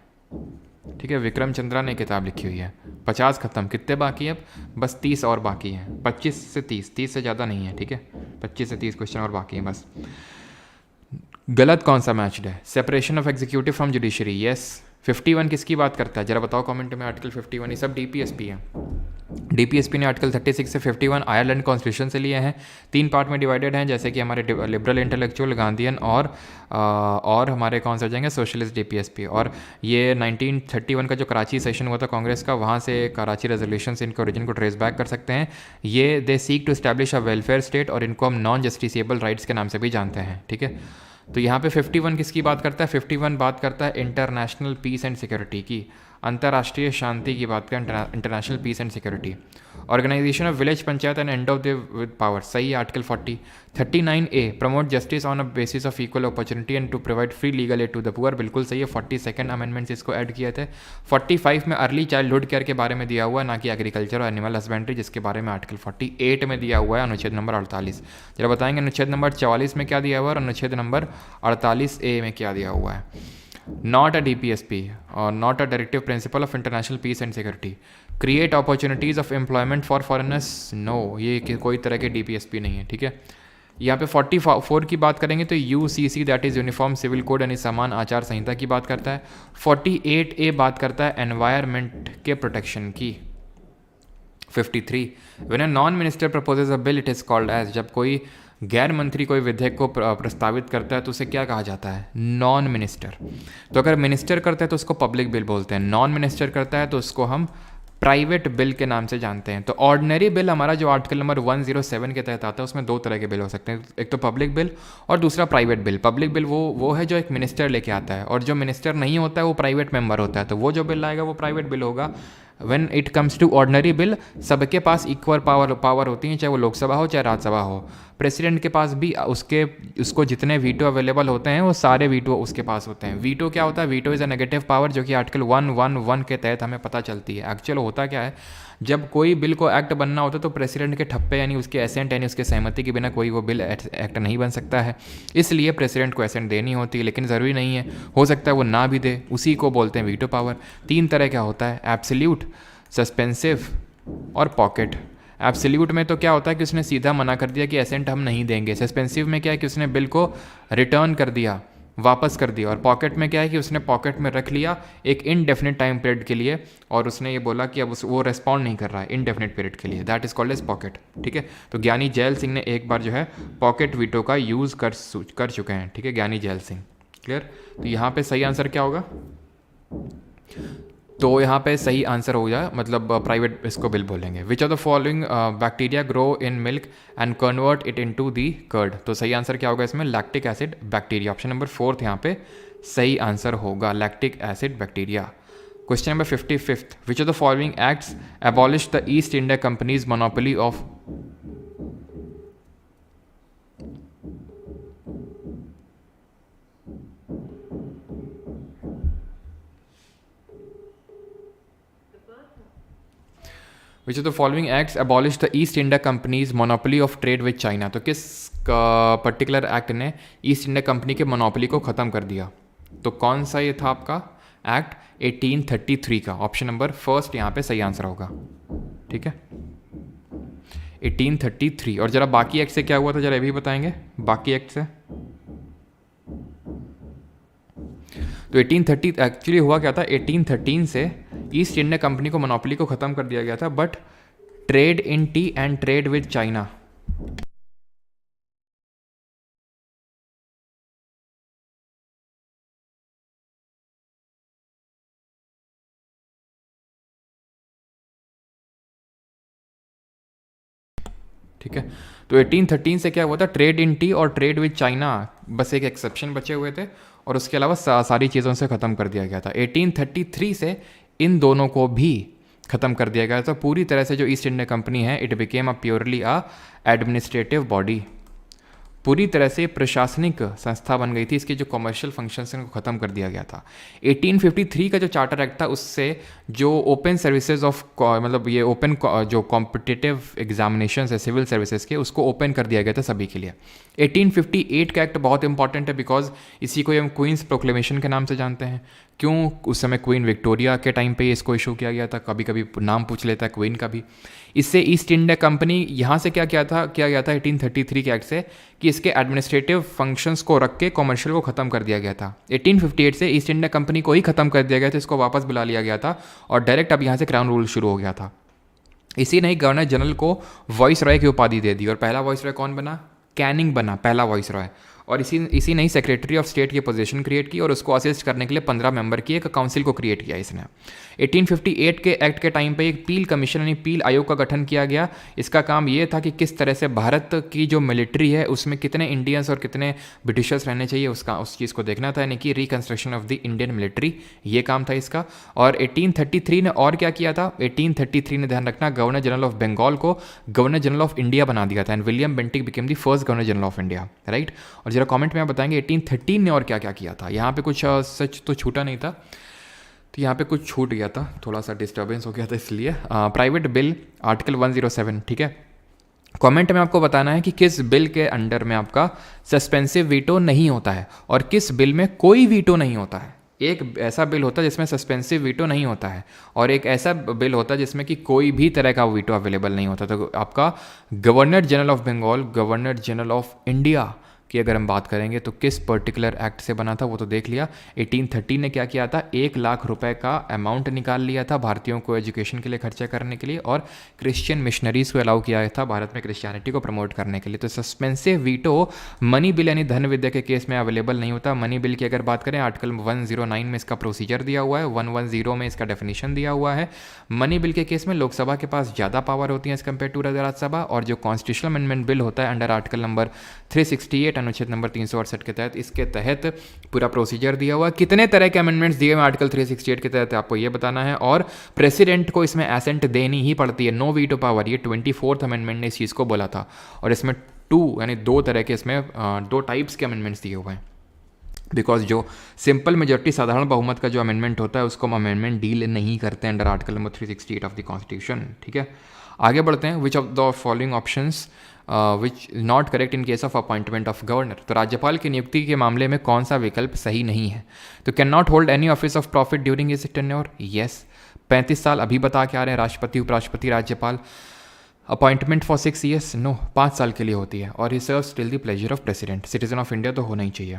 ठीक है. विक्रम चंद्रा ने किताब लिखी हुई है. 50 खत्म. कितने बाकी है अब? बस 30 और बाकी हैं. 25 से 30 से ज़्यादा नहीं है. ठीक है. 25 से 30 क्वेश्चन और बाकी हैं बस. गलत कौन सा मैच्ड है? Separation of executive from judiciary. Yes. 51 किसकी बात करता है? जरा बताओ कमेंट में. आर्टिकल 51 ये सब डीपीएसपी है. डीपीएसपी ने आर्टिकल 36 से 51 आयरलैंड कॉन्स्टिट्यूशन से लिए हैं. 3 पार्ट में डिवाइडेड हैं, जैसे कि हमारे लिबरल इंटेलेक्चुअल गांधीयन और हमारे कौन से हो जाएंगे? Socialist DPSP. और ये 1931 का जो कराची सेशन हुआ था कांग्रेस का, वहाँ से कराची रेजोल्यूशन से इनके ओरिजिन को ट्रेस बैक कर सकते हैं. ये they seek to establish a welfare state, और इनको हम नॉन जस्टिसेबल राइट्स के नाम से भी जानते हैं. ठीक है. तो यहाँ पे 51 किसकी बात करता है? 51 बात करता है इंटरनेशनल पीस एंड सिक्योरिटी की, अंतर्राष्ट्रीय शांति की बात करें, international peace and security. Organisation of village panchayat and end of the with power. सही है. Article 40. 39A promote justice on a basis of equal opportunity and to provide free legal aid to the poor. बिल्कुल सही है. 42nd amendments इसको add किए थे. 45 में early childhood care के बारे में दिया हुआ है, ना कि एग्रीकल्चर और एनिमल हस्बेंड्री, जिसके बारे में आर्टिकल 48 में दिया हुआ है, अनुच्छेद नंबर 48. जरा बताएंगे अनुच्छेद नंबर 44 में क्या दिया हुआ है और अनुच्छेद नंबर 48A में क्या दिया हुआ है? Not a DPSP or not a directive principle of international peace and security. Create opportunities of employment for foreigners. No, ये कोई तरह के DPSP नहीं है. ठीक है. यहाँ पे 44 की बात करेंगे तो UCC that is uniform civil code यानी समान आचार संहिता की बात करता है. 48A बात करता है एनवायरनमेंट के प्रोटेक्शन की. 53 when a non minister proposes a bill it is called as. जब कोई गैर मंत्री कोई विधेयक को प्रस्तावित करता है तो उसे क्या कहा जाता है? Non minister. तो अगर मिनिस्टर करता है तो उसको पब्लिक बिल बोलते हैं. नॉन मिनिस्टर करता है तो उसको हम प्राइवेट बिल के नाम से जानते हैं. तो ऑर्डिनरी बिल हमारा जो आर्टिकल नंबर 107 के तहत आता है, उसमें 2 तरह के बिल हो सकते हैं. एक तो पब्लिक बिल और दूसरा प्राइवेट बिल. पब्लिक बिल वो है जो एक मिनिस्टर लेके आता है, और जो मिनिस्टर नहीं होता है वो प्राइवेट मेंबर होता है. तो वो जो बिल आएगा वो प्राइवेट बिल होगा. When it comes to ordinary bill, सबके पास इक्वल पावर होती है, चाहे वो लोकसभा हो चाहे राज्यसभा हो. प्रेसिडेंट के पास भी उसको जितने वीटो अवेलेबल होते हैं वो सारे वीटो उसके पास होते हैं. वीटो क्या होता है? Veto is a negative power, जो कि आर्टिकल 111 के तहत हमें पता चलती है. एक्चुअल होता क्या है? जब कोई बिल को एक्ट बनना होता है तो प्रेसिडेंट के ठप्पे यानी उसके एसेंट यानी उसके सहमति के बिना कोई वो बिल एक्ट नहीं बन सकता है. इसलिए प्रेसिडेंट को एसेंट देनी होती है, लेकिन ज़रूरी नहीं है, हो सकता है वो ना भी दे. उसी को बोलते हैं वीटो पावर. 3 तरह का होता है, एब्सोल्यूट, सस्पेंसिव और पॉकेट. एब्सोल्यूट में तो क्या होता है कि उसने सीधा मना कर दिया कि एसेंट हम नहीं देंगे. सस्पेंसिव में क्या है कि उसने बिल को रिटर्न कर दिया, वापस कर दिया। और पॉकेट में क्या है कि उसने पॉकेट में रख लिया एक इनडेफिनेट टाइम पीरियड के लिए, और उसने ये बोला कि अब वो रेस्पॉन्ड नहीं कर रहा है इनडेफिनेट पीरियड के लिए, that is called as pocket. ठीक है, तो ज्ञानी जैल सिंह ने एक बार जो है पॉकेट वीटो का यूज़ कर चुके हैं। ठीक है, ज्ञानी जैल सिंह। क्लियर? तो यहाँ पे सही आंसर क्या होगा? तो यहाँ पे सही आंसर हो जाए, मतलब प्राइवेट इसको बिल बोलेंगे। Which are the following bacteria grow in milk and convert it into the curd. तो सही आंसर क्या होगा इसमें? Lactic acid bacteria. Option number 4 यहाँ पे सही आंसर होगा, lactic acid bacteria. Question number 55th, which are the following acts abolish the East India company's monopoly of. Which of the following acts abolish the East India company's monopoly of trade with China. तो किस particular act ने east India company के monopoly को ख़त्म कर दिया? तो कौन सा ये था आपका एक्ट? 1833 का। ऑप्शन नंबर फर्स्ट यहाँ पे सही आंसर होगा। ठीक है, 1833। और जरा बाकी एक्ट से क्या हुआ था, जरा ये भी बताएंगे बाकी एक्ट से। तो 1830 एक्चुअली हुआ क्या था, 1813 से ईस्ट इंडिया कंपनी को मोनोपोली को ख़त्म कर दिया गया था, but trade in T and trade with China. ठीक है, तो 1813 से क्या हुआ था, ट्रेड इन टी और ट्रेड विद चाइना, बस एक एक्सेप्शन बचे हुए थे, और उसके अलावा सारी चीज़ों से ख़त्म कर दिया गया था। 1833 से इन दोनों को भी ख़त्म कर दिया गया था पूरी तरह से। जो ईस्ट इंडिया कंपनी है, it became a purely a administrative body, पूरी तरह से प्रशासनिक संस्था बन गई थी। इसके जो कमर्शियल फंक्शंस हैं को ख़त्म कर दिया गया था। 1853 का जो चार्टर एक्ट था, उससे जो ओपन सर्विसेज ऑफ, मतलब ये ओपन जो कॉम्पिटिटिव एग्जामिनेशंस है सिविल सर्विसेज के, उसको ओपन कर दिया गया था सभी के लिए। 1858 का एक्ट बहुत इंपॉर्टेंट है, बिकॉज इसी को हम क्वींस प्रोक्लेमेशन के नाम से जानते हैं। क्यों? उस समय क्वीन विक्टोरिया के टाइम पे इसको इशू किया गया था। कभी कभी नाम पूछ लेता है क्वीन का भी। इससे ईस्ट इंडिया कंपनी यहाँ से क्या किया गया था 1833 के एक्ट से, कि इसके एडमिनिस्ट्रेटिव फंक्शंस को रख के कॉमर्शियल को ख़त्म कर दिया गया था। 1858 से ईस्ट इंडिया कंपनी को ही ख़त्म कर दिया गया था, इसको वापस बुला लिया गया था, और डायरेक्ट अब यहाँ से क्राउन रूल शुरू हो गया था। इसी नहीं, गवर्नर जनरल को वॉइस रॉय की उपाधि दे दी, और पहला वॉइस रॉय कौन बना? कैनिंग बना पहला वॉइस रॉय। और इसी नहीं सेक्रेटरी ऑफ स्टेट की पोजीशन क्रिएट की, और उसको असिस्ट करने के लिए 15 मेंबर की एक काउंसिल को क्रिएट किया इसने। 1858 के एक्ट के टाइम पे एक पील कमीशन यानी पील आयोग का गठन किया गया। इसका काम ये था कि किस तरह से भारत की जो मिलिट्री है उसमें कितने इंडियंस और कितने ब्रिटिशर्स रहने चाहिए, उस चीज़ को देखना था, यानी कि reconstruction of the Indian military, ये काम था इसका। और 1833 ने और क्या किया था? 1833 ने, ध्यान रखना, गवर्नर जनरल ऑफ बंगाल को गवर्नर जनरल ऑफ इंडिया बना दिया था, and William Bentinck became the first governor general of India, right. और जरा कमेंट में आप बताएंगे 1813 ने और क्या क्या किया था। यहाँ पे कुछ सच तो छूटा नहीं था, तो यहाँ पे कुछ छूट गया था, थोड़ा सा डिस्टर्बेंस हो गया था, इसलिए प्राइवेट बिल आर्टिकल 107। ठीक है, कमेंट में आपको बताना है कि किस बिल के अंडर में आपका सस्पेंसिव वीटो नहीं होता है, और किस बिल में कोई वीटो नहीं होता है। एक ऐसा बिल होता है जिसमें सस्पेंसिव वीटो नहीं होता है, और एक ऐसा बिल होता है जिसमें कि कोई भी तरह का वीटो अवेलेबल नहीं होता। तो आपका governor general of Bengal, governor general of India की अगर हम बात करेंगे तो किस पर्टिकुलर एक्ट से बना था वो तो देख लिया। 1830 ने क्या किया था, 1 लाख रुपए का अमाउंट निकाल लिया था भारतीयों को एजुकेशन के लिए खर्चा करने के लिए, और क्रिश्चियन मिशनरीज को अलाउ किया था भारत में क्रिश्चियनिटी को प्रमोट करने के लिए। तो सस्पेंसिव वीटो मनी बिल यानी धन विद्या के केस में अवेलेबल नहीं होता। मनी बिल की अगर बात करें, आर्टिकल 109 में इसका प्रोसीजर दिया हुआ है, 110 में इसका डेफिनेशन दिया हुआ है। मनी बिल के केस में लोकसभा के पास ज़्यादा पावर होती है एज कम्पेयर टू राज्यसभा, और जो कॉन्स्टिट्यूशनल अमेंडमेंट बिल होता है अंडर आर्टिकल नंबर 368 अनुच्छेद नंबर 368 के तहत, इसके तहत पूरा प्रोसीजर दिया हुआ। कितने तरह के अमेंडमेंट्स दिए हुए आर्टिकल 368 के तहत आपको ये बताना है, और प्रेसिडेंट को इसमें एसेंट देनी ही पड़ती है, नो वीटो पावर। ये 24th अमेंडमेंट ने इस चीज़ को बोला था, और इसमें 2 यानी 2 तरह के, इसमें 2 टाइप्स के अमेंडमेंट्स दिए हुए हैं, बिकॉज जो सिंपल मेजॉरिटी साधारण बहुमत का जो अमेंडमेंट होता है उसको हम अमेंडमेंट डील नहीं करते under article number 368 of the constitution. ठीक है, आगे बढ़ते हैं। Which of the following options which not correct in case of appointment of governor. तो राज्यपाल की नियुक्ति के मामले में कौन सा विकल्प सही नहीं है? तो can not hold any office of profit during his tenure, yes. 35 साल अभी बता के आ रहे हैं, राष्ट्रपति, उपराष्ट्रपति, राज्यपाल। अपॉइंटमेंट फॉर 6 years, नो, 5 साल के लिए होती है, और he serves till the pleasure of president. Citizen of India तो होना ही चाहिए।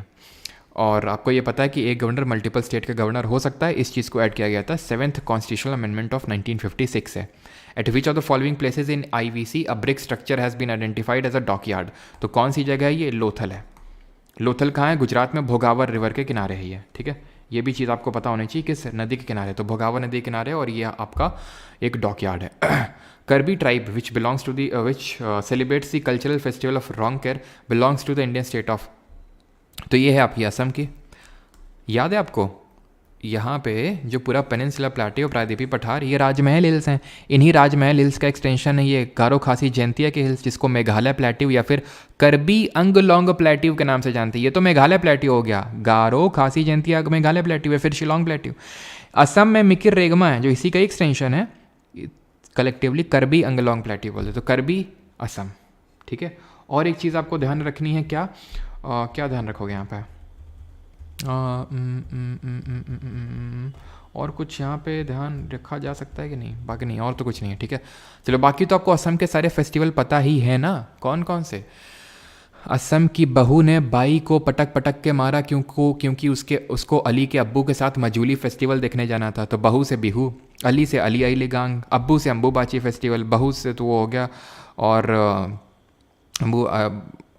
और आपको ये पता है कि एक गवर्नर मल्टीपल स्टेट का गवर्नर हो सकता है, इस चीज़ को ऐड किया गया था, 7th कॉन्स्टिट्यूशनल अमेंडमेंट ऑफ 1956 है। At which of the following places in IVC a brick structure has been identified as a dockyard. तो कौन सी जगह है ये? लोथल है। लोथल कहाँ है? गुजरात में भोगावर रिवर के किनारे है ये, ठीक है। ये भी चीज़ आपको पता होनी चाहिए, किस नदी के किनारे, तो भोगावर नदी के किनारे, और ये आपका एक डॉकयार्ड है। Karbi tribe which belongs to the which celebrates the cultural festival of Rongker belongs to the Indian state of. तो ये है आपकी असम की। याद है आपको यहाँ पे जो पूरा पेनिनसुला प्लेटियो, प्रायद्वीपीय पठार, ये राजमहल हिल्स हैं। इन्हीं राजमहल हिल्स का एक्सटेंशन है ये गारो खासी जयंतिया के हिल्स, जिसको मेघालय प्लेटियो या फिर करबी अंगलोंग प्लेटियो के नाम से जानते हैं। ये तो मेघालय प्लेटियो हो गया, गारो खासी जयंतिया मेघालय प्लेटियो या फिर शिलोंग प्लेटियो। असम में मिकिर रेगमा है जो इसी का एक्सटेंशन है, कलेक्टिवली करबी अंगलोंग प्लेटियो बोलते, तो करबी असम, ठीक है। और एक चीज़ आपको ध्यान रखनी है, क्या क्या ध्यान रखोगे यहाँ पे? और कुछ यहाँ पे ध्यान रखा जा सकता है कि नहीं? बाकी नहीं, और तो कुछ नहीं है, ठीक है। चलो, बाकी तो आपको असम के सारे फेस्टिवल पता ही है ना, कौन कौन से। असम की बहू ने बाई को पटक पटक के मारा क्योंकि उसको अली के अब्बू के साथ मजूली फेस्टिवल देखने जाना था, तो बहू से बिहू, अली से अली अली गांग, अब्बू से अम्बुबाची फेस्टिवल, बहू से तो वो हो गया, और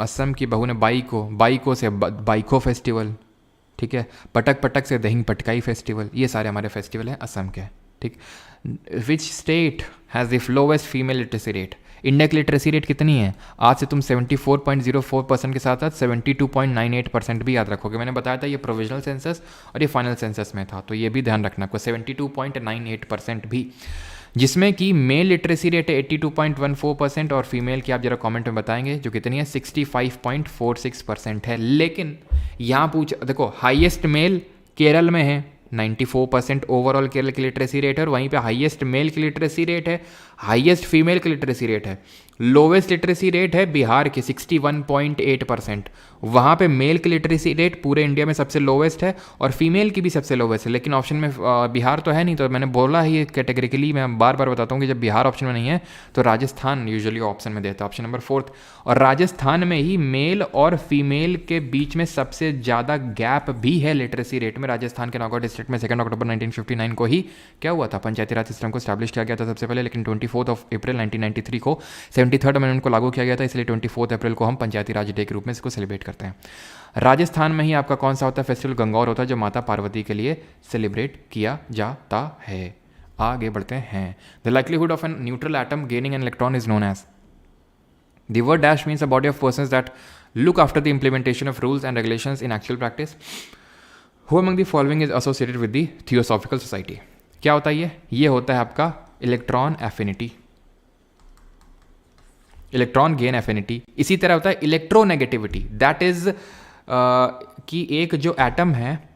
असम की बहू ने बाई को से बाइको फेस्टिवल, ठीक है। पटक पटक से दहिंग पटकाई फेस्टिवल, ये सारे हमारे फेस्टिवल हैं असम के, ठीक। Which state has the lowest female literacy rate? India की लिटरेसी रेट कितनी है? आज से तुम 74.04% के साथ साथ 72.98% भी याद रखोगे। मैंने बताया था ये प्रोविजनल सेंसस और ये फाइनल सेंसस में था, तो ये भी ध्यान रखना आपको, 72.98% भी, जिसमें कि मेल लिटरेसी रेट है 82.14% और फीमेल की आप जरा कमेंट में बताएंगे जो कितनी है, 65.46% है। लेकिन यहाँ देखो, हाईएस्ट मेल केरल में है 94% ओवरऑल केरल की लिटरेसी रेट है, और वहीं पे हाईएस्ट मेल की लिटरेसी रेट है, हाईएस्ट फीमेल की लिटरेसी रेट है। लोवेस्ट लिटरेसी रेट है बिहार की 61.8%। वहाँ पे मेल की लिटरेसी रेट पूरे इंडिया में सबसे लोवेस्ट है और फीमेल की भी सबसे लोवेस्ट है, लेकिन ऑप्शन में बिहार तो है नहीं, तो मैंने बोला ही ये कैटेगरिकली, मैं बार बार बताता हूँ कि जब बिहार ऑप्शन में नहीं है तो राजस्थान यूजुअली ऑप्शन में देता है, ऑप्शन नंबर 4। और राजस्थान में ही मेल और फीमेल के बीच में सबसे ज़्यादा गैप भी है लिटरेसी रेट में। राजस्थान के नागौर डिस्ट्रिक्ट में 2 अक्टूबर 1959 को ही क्या हुआ था, पंचायती राज सिस्टम को स्टैब्लिश किया गया था सबसे पहले, लेकिन 24 अप्रैल 1993 को 73rd अमेंडमेंट को लागू किया गया था, इसलिए 24 अप्रैल को हम पंचायती राज डे के रूप में इसको सेलिब्रेट करते हैं। राजस्थान में ही आपका कौन सा होता है फेस्टिवल? गंगौर होता है, जो माता पार्वती के लिए सेलिब्रेट किया जाता है। आगे बढ़ते हैं। The likelihood of an neutral atom gaining an electron is known as. The word dash means a body of persons that look after the implementation of rules and regulations in actual practice. Who among the following is associated with the theosophical society? क्या होता है ये होता है आपका electron affinity, electron gain affinity. इसी तरह होता है इलेक्ट्रोनेगेटिविटी, दैट इज कि एक जो एटम है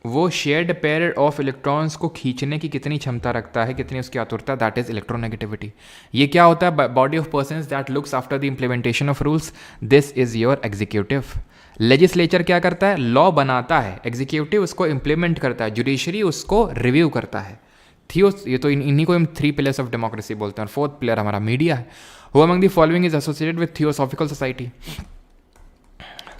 वो शेयर्ड पेयर ऑफ इलेक्ट्रॉन्स को खींचने की कितनी क्षमता रखता है, कितनी उसकी आतुरता, दैट इज इलेक्ट्रोनेगेटिविटी। ये क्या होता है? Body of persons that looks after the implementation of rules, this is your executive. Legislature क्या करता है? लॉ बनाता है, एग्जीक्यूटिव उसको इम्प्लीमेंट करता है, जुडिशरी उसको रिव्यू करता है। ये तो इन्हीं को हम 3 पिलर्स ऑफ डेमोक्रेसी बोलते हैं। और 4th पिलर हमारा मीडिया है। Who among the following is associated with theosophical society?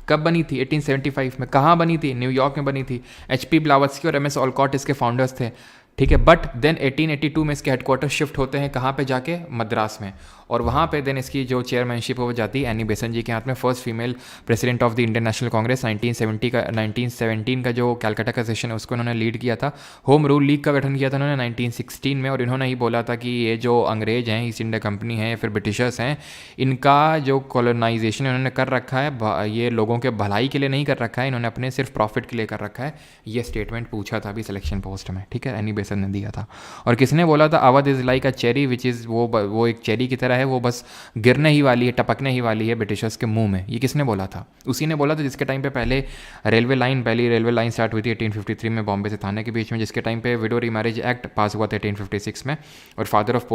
कब बनी थी? 1875 में। कहाँ बनी थी? न्यूयॉर्क में बनी थी। HP ब्लावत्स्की और MS ऑलकॉट इसके फाउंडर्स थे, ठीक है। बट देन 1882 में इसके हेडक्वार्टर शिफ्ट होते हैं कहाँ पे जाके? मद्रास में। और वहाँ पे देन इसकी जो चेयरमैनशिप वो जाती है एनी बेसन जी के हाथ में, first female president of the Indian national Congress. 1917 का जो कैलकाटा का सेशन है उसको इन्होंने लीड किया था। होम रूल लीग का गठन किया था उन्होंने 1916 में, और इन्होंने ही बोला था कि ये जो अंग्रेज हैं, ईस्ट इंडिया कंपनी है या फिर ब्रिटिशर्स हैं, इनका जो कॉलोनाइजेशन इन्होंने कर रखा है ये लोगों के भलाई के लिए नहीं कर रखा है, इन्होंने अपने सिर्फ प्रॉफिट के लिए कर रखा है। ये स्टेटमेंट पूछा था अभी सिलेक्शन पोस्ट में, ठीक है, एनी बेसन ने दिया था। और किसने बोला था? Awadh is like a cherry which is, वो एक चेरी की तरह है, वो बस गिरने ही वाली है, टपकने ही वाली है ब्रिटिशर्स के मुंह में। ये किसने बोला था? उसी ने बोला था जिसके टाइम पे पहली रेलवे लाइन स्टार्ट हुई थी 1853 में बॉम्बे से थाने के बीच में, जिसके टाइम पे विडो रीमैरिज एक्ट पास हुआ था 1856 में, और फादर ऑफ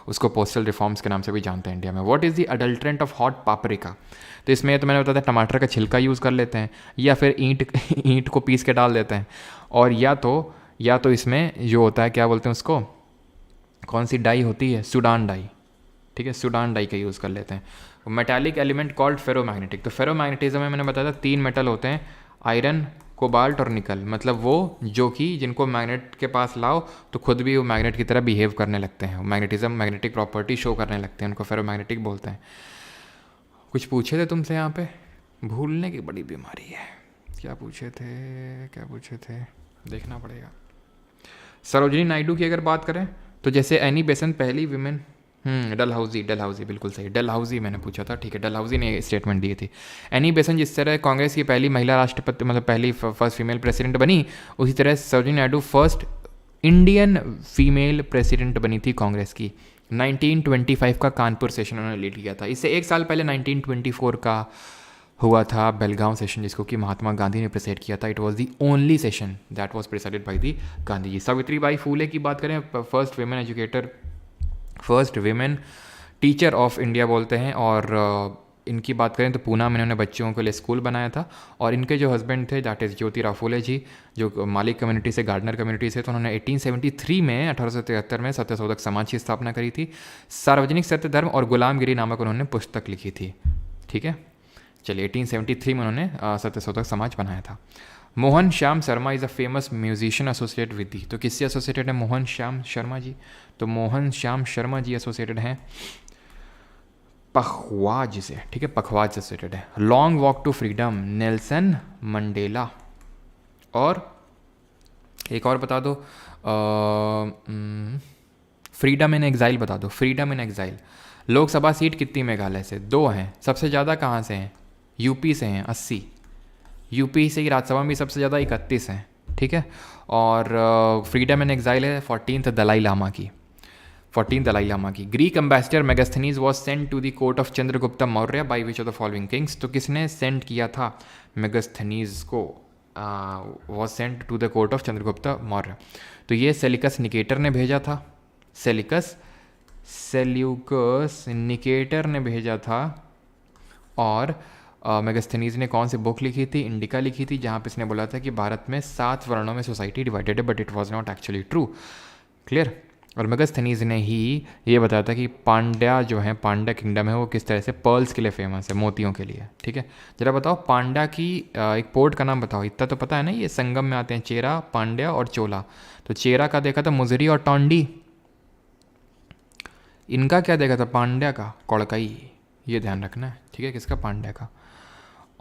उसको पोस्टल रिफॉर्म्स के नाम से भी जानते हैं इंडिया में। What is the adulterant of hot paprika? तो इसमें तो मैंने बताया था टमाटर का छिलका यूज़ कर लेते हैं, या फिर ईंट को पीस के डाल देते हैं, और या तो इसमें जो होता है क्या बोलते हैं उसको, कौन सी डाई होती है? सुडान डाई, ठीक है, सुडान डाई का यूज़ कर लेते हैं। Metallic element called ferromagnetic. तो फेरोमैग्नेटिज्म में मैंने बताया था 3 मेटल होते हैं, आयरन, कोबाल्ट और निकल, मतलब वो जो कि जिनको मैग्नेट के पास लाओ तो खुद भी वो मैग्नेट की तरह बिहेव करने लगते हैं, मैग्नेटिज्म, मैग्नेटिक प्रॉपर्टी शो करने लगते हैं, उनको फेरोमैग्नेटिक बोलते हैं। कुछ पूछे थे तुमसे यहाँ पे? भूलने की बड़ी बीमारी है। क्या पूछे थे देखना पड़ेगा। सरोजिनी नायडू की अगर बात करें तो जैसे एनी बेसेंट पहली विमेन, डलहौजी बिल्कुल सही, डलहौजी मैंने पूछा था, ठीक है, डलहौजी ने स्टेटमेंट दी थी। एनी बेसेंट जिस तरह कांग्रेस की पहली महिला राष्ट्रपति, मतलब पहली फर्स्ट फीमेल प्रेसिडेंट बनी, उसी तरह Sarojini Naidu first Indian female president बनी थी कांग्रेस की। 1925 का कानपुर सेशन उन्होंने लीड किया था। इससे एक साल पहले 1924 का हुआ था बेलगांव सेशन, जिसको कि महात्मा गांधी ने प्रेसाइड किया था। It was the only session that was presided by the Gandhi ji. Savitribai Phule की बात करें, first women educator, first women teacher of India बोलते हैं। और इनकी बात करें तो पूना में इन्होंने बच्चों के लिए स्कूल बनाया था। और इनके जो हस्बैंड थे दैट इज़ ज्योतिराव फूले जी, जो मालिक कम्युनिटी से, गार्डनर कम्युनिटी से, तो उन्होंने 1873 में 1873 में सत्यशोधक समाज की स्थापना करी थी। सार्वजनिक सत्य, धर्म और गुलामगिरी नामक उन्होंने पुस्तक लिखी थी। ठीक है, चलिए 1873 में उन्होंने सत्यशोधक समाज बनाया था। Mohan Shyam Sharma is a famous musician associated with the, तो किससे एसोसिएटेड है मोहन श्याम शर्मा जी? तो मोहन श्याम शर्मा जी एसोसिएटेड हैं पखवाज से, ठीक है, पखवाज से एसोसिएटेड है। Long walk to freedom, Nelson Mandela. और एक और बता दो, फ्रीडम इन एग्जाइल बता दो, फ्रीडम इन एग्जाइल। लोकसभा सीट कितनी मेघालय से? 2 हैं। सबसे ज़्यादा कहाँ से हैं? यूपी से हैं, 80। यूपी से ही राज्यसभा में सबसे ज़्यादा 31 हैं, ठीक है। और फ्रीडम इन एग्जाइल है 14th दलाई लामा की, 14th दलाई लामा की। Greek ambassador Megasthenes was sent to the court of Chandragupta Maurya by which of the following kings, तो किसने सेंड किया था मेगास्थनीज को? Was sent to the court of Chandragupta Maurya, तो ये सेलिकस निकेटर ने भेजा था, सेल्यूकस निकेटर ने भेजा था। और मेगास्थनीज ने कौन सी बुक लिखी थी? इंडिका लिखी थी, जहाँ पे इसने बोला था कि भारत में 7 वर्णों में सोसाइटी डिवाइडेड है, but it was not actually true. Clear. और मेगास्थनीज ने ही ये बताया था कि पांड्या जो है, पांड्या किंगडम है, वो किस तरह से पर्ल्स के लिए फेमस है, मोतियों के लिए। ठीक है, जरा बताओ पांड्या की एक पोर्ट का नाम बताओ। इतना तो पता है ना, ये संगम में आते हैं, चेरा, पांड्या और चोला। तो चेरा का देखा था मुजरी और टोंडी, इनका क्या देखा था? पांड्या का कोड़कई, ये ध्यान रखना है, ठीक है, किसका? पांड्या का।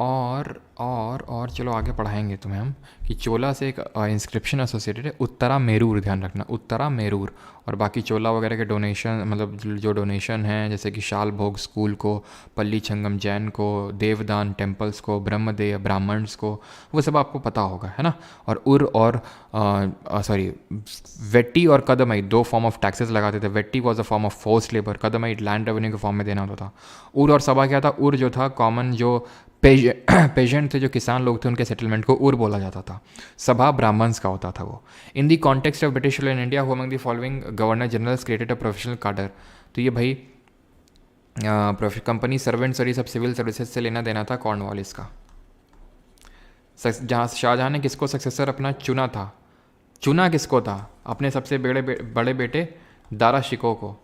और चलो आगे पढ़ाएंगे तुम्हें हम कि चोला से एक इंस्क्रिप्शन एसोसिएटेड है, उत्तरा मेरूर, ध्यान रखना, उत्तरा मेरूर। और बाकी चोला वगैरह के डोनेशन, मतलब जो डोनेशन हैं, जैसे कि शाल भोग स्कूल को, पल्ली छंगम जैन को, देवदान टेम्पल्स को, ब्रह्मदेव ब्राह्मण्स को, वो सब आपको पता होगा, है ना। और वेट्टी और कदमई 2 फॉर्म ऑफ टैक्सेस लगाते थे। Vetti was a form of force labour, kadamai land revenue के फॉर्म में देना होता था। उर और सभा क्या था? उर जो था कॉमन जो पेजेंट थे, जो किसान लोग थे, उनके सेटलमेंट को उर बोला जाता था। सभा ब्राह्मण्स का होता था वो। In the context of British rule in India who among the following governor generals created a professional cadre, तो ये भाई कंपनी सर्वेंट्स और ये सब सिविल सर्विसेज से लेना देना था कॉर्नवालिस का। जहाँ शाहजहाँ ने किसको सक्सेसर अपना चुना था? चुना किसको था? अपने सबसे बड़े बेटे दारा शिकोह को।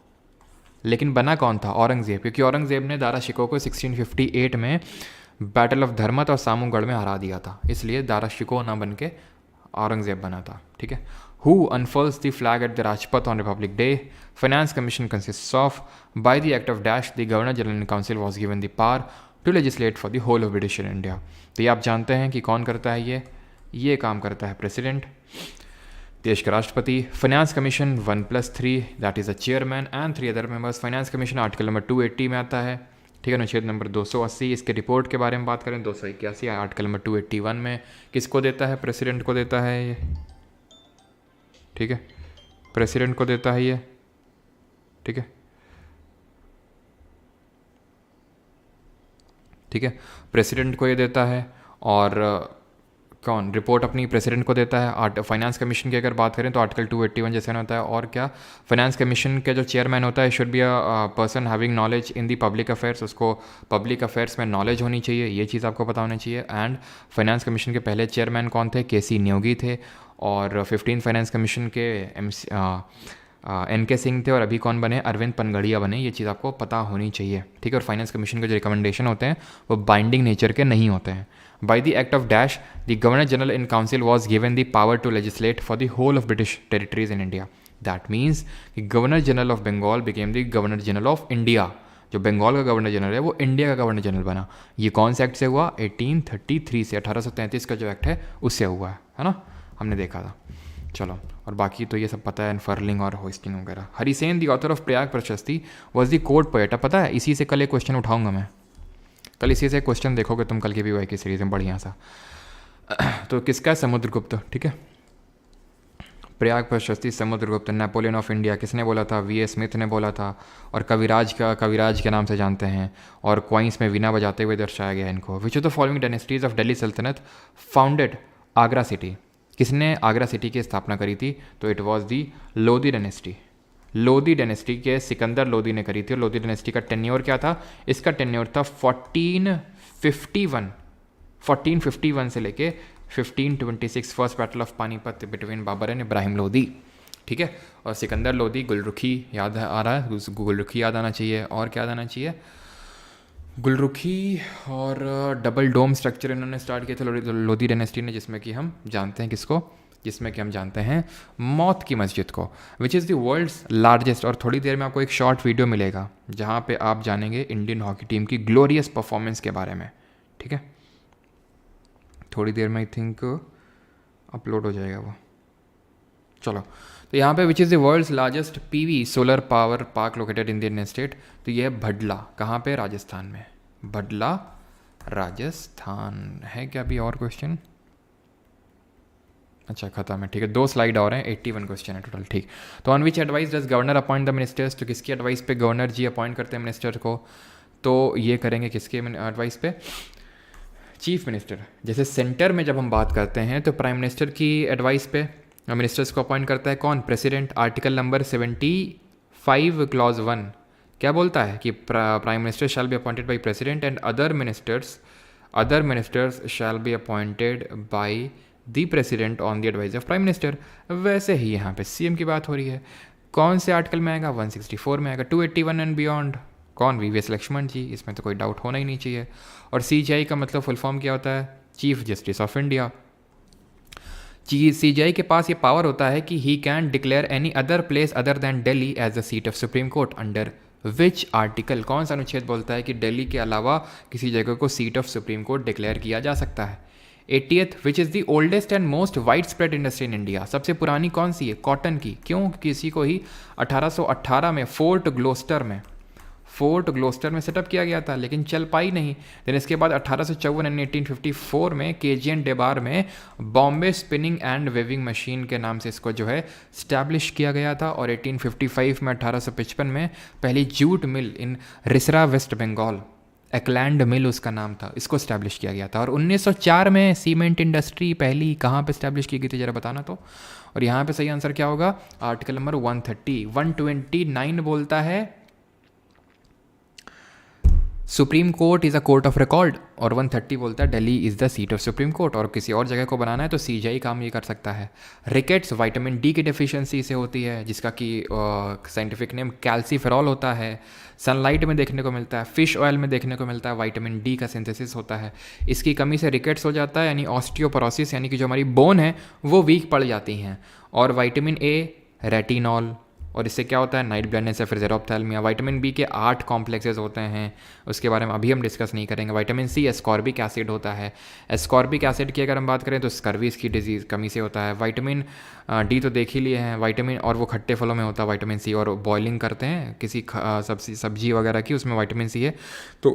लेकिन बना कौन था? औरंगज़ेब, क्योंकि औरंगज़ेब ने दारा शिकोह को 1658 में बैटल ऑफ धर्मत और सामूगढ़ में हरा दिया था, इसलिए दारा शिकोह ना बन के औरंगज़ेब बना था। ठीक है। Who unfurls the flag at the Rajpath on republic day? Finance commission consist of, by the act of dash the governor general council was given the power to legislate for the whole of British India. तो ये आप जानते हैं कि कौन करता है ये काम करता है प्रेसिडेंट, देश के राष्ट्रपति। Finance commission 1+3 that is a chairman and 3 other members. Finance commission article number 280 में आता है, ठीक है, अनुच्छेद नंबर 280। इसके रिपोर्ट के बारे में बात करें 281 आर्टिकल नंबर 281 में। किसको देता है? प्रेसिडेंट को देता है ये, ठीक है, प्रेसिडेंट को देता है ये, ठीक है, ठीक है, प्रेसिडेंट को ये देता है। और कौन रिपोर्ट अपनी प्रेसिडेंट को देता है? फाइनेंस कमीशन की अगर बात करें तो आर्टिकल 281 जैसे होता है। और क्या, फाइनेंस कमीशन के जो चेयरमैन होता है should be a person having knowledge in the public affairs, उसको पब्लिक अफेयर्स में नॉलेज होनी चाहिए, ये चीज़ आपको पता होनी चाहिए। एंड फाइनेंस कमीशन के पहले चेयरमैन कौन थे? केसी न्योगी थे। और 15 फाइनेंस कमीशन के NK सिंह थे। और अभी कौन बने? अरविंद पनगड़िया बने, ये चीज़ आपको पता होनी चाहिए, ठीक है। और फाइनेंस कमीशन के जो रिकमेंडेशन होते हैं वो बाइंडिंग नेचर के नहीं होते हैं, By the act of dash, the Governor General in Council was given the power to legislate for the whole of British territories in India. That means कि Governor General of Bengal became the Governor General of India. जो बंगाल का governor general है वो India का governor general बना. ये कौन से एक्ट से हुआ? 1833 से. 1833 का जो एक्ट है उससे हुआ है ना, हमने देखा था. चलो, और बाकी तो ये सब पता है, अनफर्लिंग और होस्टिंग वगैरह. Harisena the author of Prayag Prashasti was the court poet. अब पता है इसी से कल एक क्वेश्चन उठाऊंगा मैं. कल इसी से क्वेश्चन देखोगे तुम कल की भी की सीरीज में बढ़िया सा. तो किसका है? समुद्रगुप्त. ठीक है, प्रयाग प्रशस्ति समुद्रगुप्त. नेपोलियन ऑफ इंडिया किसने बोला था? वी ए स्मिथ ने बोला था. और कविराज के नाम से जानते हैं. और क्वाइंस में वीणा बजाते हुए दर्शाया गया इनको. विच of the following dynasties of Delhi सल्तनत फाउंडेड आगरा सिटी. किसने आगरा सिटी की स्थापना करी थी? तो it was the Lodhi dynasty. Lodhi dynasty के सिकंदर लोधी ने करी थी. और लोधी डायनेस्टी का टेन्योर क्या था? इसका टेन्योर था 1451 से लेके 1526. First battle of Panipat between Babur and Ibrahim Lodhi. ठीक है, और सिकंदर लोधी. गुलरुखी याद आ रहा है? गुलरुखी याद आना चाहिए. और क्या याद आना चाहिए? गुलरुखी और डबल डोम स्ट्रक्चर इन्होंने स्टार्ट किया था लोधी डायनेस्टी ने, जिसमें कि हम जानते हैं किसको? जिसमें कि हम जानते हैं मौत की मस्जिद को. Which is the world's largest. और थोड़ी देर में आपको एक शॉर्ट वीडियो मिलेगा जहाँ पे आप जानेंगे इंडियन हॉकी टीम की ग्लोरियस परफॉर्मेंस के बारे में. ठीक है, थोड़ी देर में आई थिंक अपलोड हो जाएगा वो. चलो, तो यहाँ पे which is the world's largest PV solar power park located in the Indian state. तो ये है भडला. कहाँ पे? राजस्थान में. भडला राजस्थान. है क्या अभी और क्वेश्चन? अच्छा, खत्म है. ठीक है, 2 स्लाइड और हैं. 81 क्वेश्चन है टोटल. ठीक, तो on which advice does governor appoint the ministers. तो किसकी एडवाइस पे गवर्नर जी अपॉइंट करते हैं मिनिस्टर को? तो ये करेंगे किसके एडवाइस पे? Chief minister. जैसे सेंटर में जब हम बात करते हैं तो प्राइम मिनिस्टर की एडवाइस पे मिनिस्टर्स को अपॉइंट करता है कौन? प्रेसिडेंट. आर्टिकल नंबर 75 क्लॉज 1 क्या बोलता है? कि prime minister shall be appointed by president and other ministers shall be appointed by the president on the advice of prime minister. वैसे ही यहाँ पे सीएम की बात हो रही है. कौन से आर्टिकल में आएगा? 164 में आएगा. 281 एंड बियॉन्ड. कौन? वीवीएस लक्ष्मण जी. इसमें तो कोई डाउट होना ही नहीं चाहिए. और सीजीआई का मतलब फुल फॉर्म क्या होता है? Chief justice of India. CJI के पास ये पावर होता है कि he can declare any other place other than Delhi as the seat of supreme court. Under which article? कौन सा अनुच्छेद बोलता है कि दिल्ली के अलावा किसी जगह को seat of supreme court declare किया जा सकता है? 80th which is the oldest and most wide spread industry in India. सबसे पुरानी कौन सी है? कॉटन की. क्यों? किसी को ही 1818 में फोर्ट ग्लोस्टर में सेटअप किया गया था, लेकिन चल पाई नहीं. देन इसके बाद 1854 एंड 1854 में केजीएन डेबार में Bombay spinning and weaving machine के नाम से इसको जो है स्टैब्लिश किया गया था. और 1855 में 1855 में पहली जूट मिल इन रिसरा वेस्ट बंगाल, एकलैंड मिल उसका नाम था, इसको स्टैब्लिश किया गया था. और 1904 में सीमेंट इंडस्ट्री पहली कहाँ पे स्टैब्लिश की गई थी जरा बताना तो. और यहाँ पे सही आंसर क्या होगा? Article number 130. 129 बोलता है supreme court is a court of record. और 130 बोलता है Delhi is the seat of supreme court. और किसी और जगह को बनाना है तो सीजीआई काम ये कर सकता है. रिकेट्स विटामिन डी की डेफिशिएंसी से होती है, जिसका कि साइंटिफिक नेम कैल्सीफेरॉल होता है. सनलाइट में देखने को मिलता है, फिश ऑयल में देखने को मिलता है. विटामिन डी का सिंथेसिस होता है. इसकी कमी से रिकेट्स हो जाता है, यानी ऑस्टियोपोरोसिस, यानी कि जो हमारी बोन है वो वीक पड़ जाती हैं. और विटामिन ए, रेटिनॉल, और इससे क्या होता है? नाइट ब्लाइंडनेस या फिर ज़ेरोप्थैल्मिया. विटामिन बी के 8 कॉम्प्लेक्सेस होते हैं, उसके बारे में अभी हम डिस्कस नहीं करेंगे. विटामिन सी एस्कॉर्बिक एसिड होता है. एस्कॉर्बिक एसिड की अगर हम बात करें तो स्कर्वी की डिजीज़ कमी से होता है. विटामिन डी तो देख ही लिए हैं. विटामिन, और वो खट्टे फलों में होता है विटामिन सी. और बॉइलिंग करते हैं किसी सब्जी वगैरह की, उसमें विटामिन सी है तो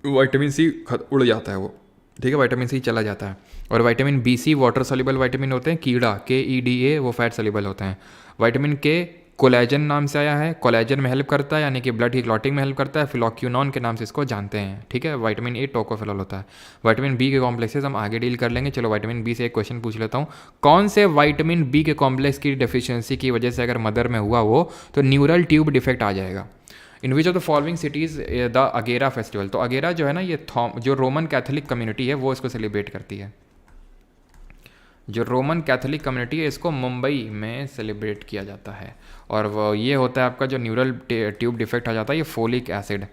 विटामिन सी उड़ जाता है वो. ठीक है, विटामिन सी चला जाता है. और vitamin B C water soluble vitamin होते हैं. कीड़ा KEDA वो फैट सोल्यूबल होते हैं. विटामिन के कोलेजन नाम से आया है. कोलेजन में हेल्प करता है, यानी कि ब्लड की क्लॉटिंग में हेल्प करता है. फिलोक्यूनॉन के नाम से इसको जानते हैं. ठीक है, विटामिन ए टोकोफेरॉल होता है. विटामिन बी के कॉम्प्लेक्सेस हम आगे डील कर लेंगे. चलो विटामिन बी से एक क्वेश्चन पूछ लेता हूँ. कौन से विटामिन बी के कॉम्प्लेक्स की डेफिशिएंसी की वजह से अगर मदर में हुआ वो तो न्यूरल ट्यूब डिफेक्ट आ जाएगा? In which of the following cities the अगेरा फेस्टिवल. तो अगेरा जो है ना, ये जो रोमन कैथोलिक कम्युनिटी है वो इसको सेलिब्रेट करती है. जो रोमन कैथोलिक कम्युनिटी है इसको मुंबई में सेलिब्रेट किया जाता है. और वो ये होता है आपका जो न्यूरल ट्यूब डिफेक्ट आ जाता है, ये फोलिक एसिड.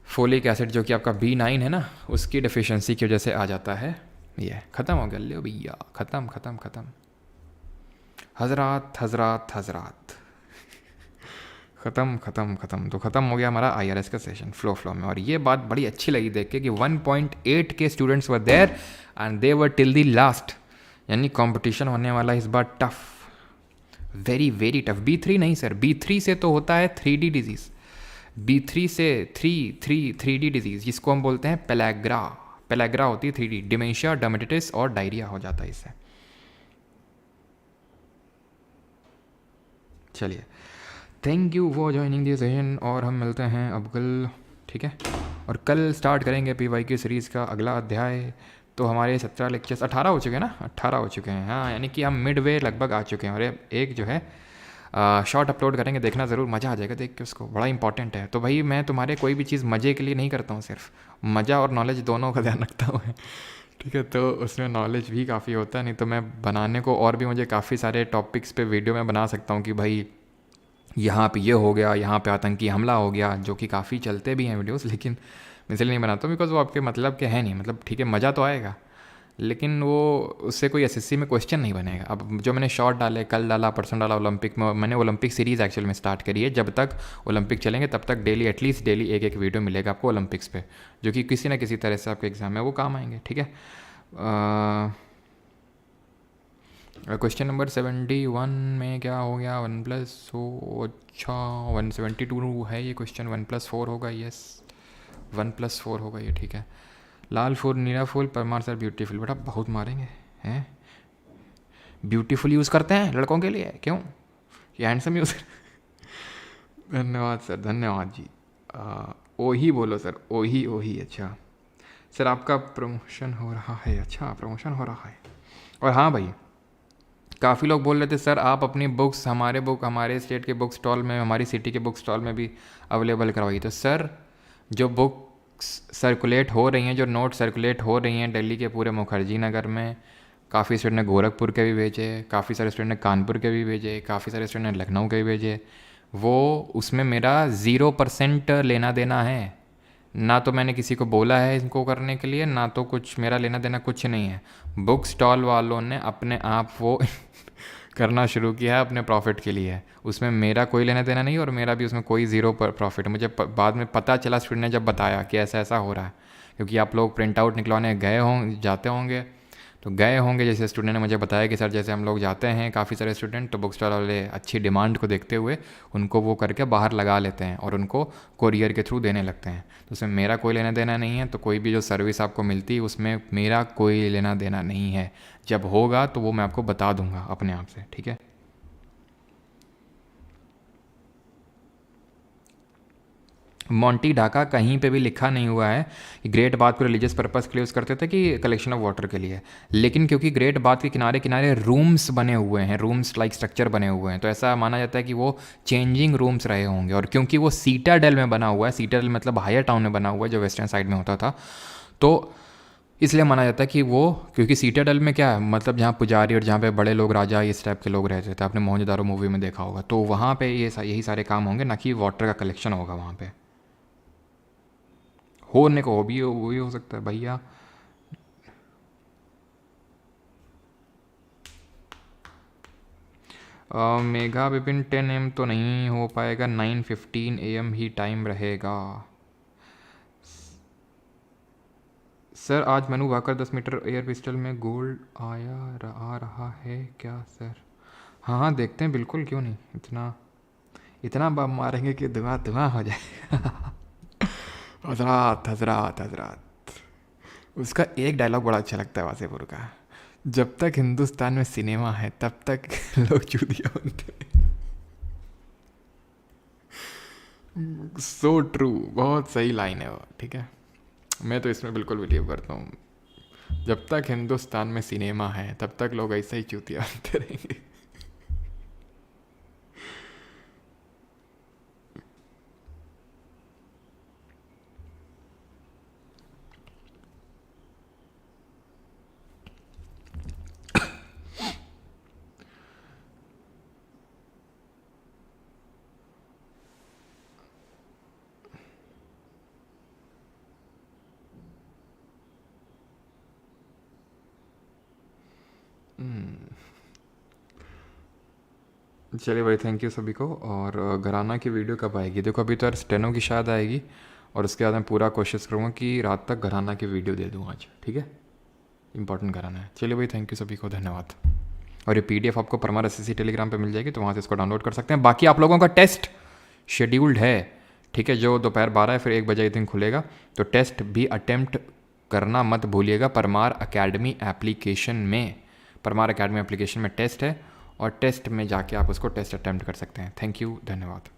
फोलिक एसिड जो कि आपका B9 है ना, उसकी डिफिशियंसी की वजह से आ जाता है। ये ख़त्म हो गया, ले भैया ख़त्म ख़त्म ख़त्म। हजरात हजरात हजरात, ख़त्म ख़त्म ख़त्म। तो ख़त्म हो गया हमारा IRS का सेशन फ्लो में। और ये बात बड़ी अच्छी लगी देख के कि 1.8 K students were there and they were till the last. यानी कंपटीशन होने वाला इस बार tough, very very tough. B3 नहीं सर, B3 से तो होता है 3D डिजीज़। B3 से 3D डिजीज़ जिसको हम बोलते हैं पेलैग्रा। पेलैग्रा होती है 3D, डिमेंशिया, डर्मेटाइटिस और डायरिया हो जाता है इससे। चलिए, thank you for joining this session और हम मिलते हैं अब कल, ठीक है। और कल स्टार्ट करेंगे PYQ सीरीज़ का अगला अध्याय। तो हमारे 17 लेक्चर्स 18 हो चुके हैं ना, 18 हो चुके हैं हाँ, यानी कि हम मिड वे लगभग आ चुके हैं। और एक जो है शॉर्ट अपलोड करेंगे, देखना ज़रूर, मज़ा आ जाएगा देख के उसको, बड़ा इंपॉर्टेंट है। तो भाई मैं तुम्हारे कोई भी चीज़ मज़े के लिए नहीं करता हूँ, सिर्फ मज़ा और नॉलेज दोनों का ध्यान रखता हूँ ठीक है। तो उसमें नॉलेज भी काफ़ी होता है, नहीं तो मैं बनाने को और भी मुझे काफ़ी सारे टॉपिक्स पे वीडियो में बना सकता हूँ कि भाई यहाँ पे ये हो गया, यहाँ पे आतंकी हमला हो गया, जो कि काफ़ी चलते भी हैं वीडियोस, लेकिन मैं इसलिए नहीं बनाता हूँ बिकॉज वो आपके मतलब के हैं नहीं। मतलब ठीक है, मज़ा तो आएगा, लेकिन वो उससे कोई SSC में क्वेश्चन नहीं बनेगा। अब जो मैंने शॉर्ट डाले, कल डाला, परसों डाला ओलंपिक में, मैंने ओलंपिक सीरीज़ एक्चुअल में स्टार्ट करी है। जब तक ओलंपिक चलेंगे तब तक डेली, एटलीस्ट डेली एक एक वीडियो मिलेगा आपको ओलंपिक्स पे, जो कि किसी ना किसी तरह से आपके एग्ज़ाम में वो काम आएंगे, ठीक है। क्वेश्चन नंबर 71 में क्या हो गया, 1+ हो, अच्छा 172 है ये क्वेश्चन, 1+4 होगा, यस 1+4 होगा ये, ठीक है। लाल फूल, नीला फूल, परमार सर ब्यूटीफुल, बेटा बहुत मारेंगे हैं। ब्यूटीफुल यूज़ करते हैं लड़कों के लिए, क्यों, ये हैंडसम यूज़ धन्यवाद सर, धन्यवाद जी। ओही बोलो सर, ओही ओही, अच्छा सर आपका प्रमोशन हो रहा है, अच्छा प्रमोशन हो रहा है। और हाँ भाई, काफ़ी लोग बोल रहे थे सर आप अपनी बुक्स हमारे स्टेट के बुक स्टॉल में, हमारी सिटी के बुक स्टॉल में भी अवेलेबल करवाइए। तो सर जो बुक्स सर्कुलेट हो रही हैं, जो नोट सर्कुलेट हो रही हैं दिल्ली के पूरे मुखर्जी नगर में, काफ़ी स्टूडेंट ने गोरखपुर के भी भेजे, काफ़ी सारे स्टूडेंट ने कानपुर के भी भेजे, काफ़ी सारे स्टूडेंट ने लखनऊ के भी भेजे, वो उसमें मेरा 0% लेना देना है। ना तो मैंने किसी को बोला है इनको करने के लिए, ना तो कुछ मेरा लेना देना कुछ नहीं है। बुक स्टॉल वालों ने अपने आप वो करना शुरू किया है अपने प्रॉफिट के लिए, उसमें मेरा कोई लेना देना नहीं और मेरा भी उसमें कोई ज़ीरो प्रॉफिट। मुझे बाद में पता चला, स्टूडेंट ने जब बताया कि ऐसा ऐसा हो रहा है, क्योंकि आप लोग प्रिंट आउट निकलवाने जाते होंगे, तो गए होंगे, जैसे स्टूडेंट ने मुझे बताया कि सर जैसे हम लोग जाते हैं काफ़ी सारे स्टूडेंट, तो बुक स्टॉल वाले अच्छी डिमांड को देखते हुए उनको वो करके बाहर लगा लेते हैं और उनको कोरियर के थ्रू देने लगते हैं। तो उसमें मेरा कोई लेना देना नहीं है, तो कोई भी जो सर्विस आपको मिलती है उसमें मेरा कोई लेना देना नहीं है। जब होगा तो वो मैं आपको बता दूंगा अपने आप से, ठीक है। मोंटी ढाका कहीं पे भी लिखा नहीं हुआ है कि ग्रेट बाथ को रिलीजियस पर्पस के लिए यूज़ करते थे कि कलेक्शन ऑफ वाटर के लिए, लेकिन क्योंकि ग्रेट बाथ के किनारे किनारे रूम्स बने हुए हैं, रूम्स लाइक स्ट्रक्चर बने हुए हैं, तो ऐसा माना जाता है कि वो चेंजिंग रूम्स रहे होंगे। और क्योंकि वो सीटाडेल में बना हुआ है, सीटाडेल मतलब हायर टाउन में बना हुआ है जो वेस्टर्न साइड में होता था, तो इसलिए माना जाता है कि वो, क्योंकि सीटाडेल में क्या है, मतलब जहाँ पुजारी और जहाँ पे बड़े लोग, राजा, इस टाइप के लोग रहते थे, आपने मोहनजोदारो मूवी में देखा होगा, तो वहाँ पे यही सारे काम होंगे, ना कि वाटर का कलेक्शन होगा वहाँ पे। होने को वो भी हो सकता है भैया। मेगा विपिन 10 AM तो नहीं हो पाएगा, 9:15 AM ही टाइम रहेगा। सर आज Manu Bhaker 10 metre air pistol में गोल्ड आ रहा है क्या सर? हाँ हाँ देखते हैं, बिल्कुल क्यों नहीं, इतना इतना बम मारेंगे कि धुआं धुआं हो जाए हजरात हजरात हजरात, उसका एक डायलॉग बड़ा अच्छा लगता है वासेपुर का, जब तक हिंदुस्तान में सिनेमा है तब तक लोग चूतिया बनते हैं। सो ट्रू, बहुत सही लाइन है वो, ठीक है। मैं तो इसमें बिल्कुल बिलीव करता हूँ, जब तक हिंदुस्तान में सिनेमा है तब तक लोग ऐसे ही चूतिया बनते रहेंगे। चलिए भाई, थैंक यू सभी को। और घराना की वीडियो कब आएगी? देखो अभी तो यार स्टेनो की शायद आएगी, और उसके बाद मैं पूरा कोशिश करूँगा कि रात तक घराना की वीडियो दे दूँ आज, ठीक है? इंपॉर्टेंट घराना है। चलिए भाई, थैंक यू सभी को, धन्यवाद। और ये पीडीएफ आपको परमार एसएससी टेलीग्राम पे मिल जाएगी, तो वहाँ से इसको डाउनलोड कर सकते हैं। बाकी आप लोगों का टेस्ट शेड्यूल्ड है, ठीक है? जो दोपहर 12 या फिर 1 बजे एक दिन खुलेगा, तो टेस्ट भी अटेम्प्ट करना मत भूलिएगा। परमार अकेडमी एप्लीकेशन में, परमार अकेडमी एप्लीकेशन में टेस्ट है, और टेस्ट में जाके आप उसको टेस्ट अटेम्प्ट कर सकते हैं। थैंक यू, धन्यवाद।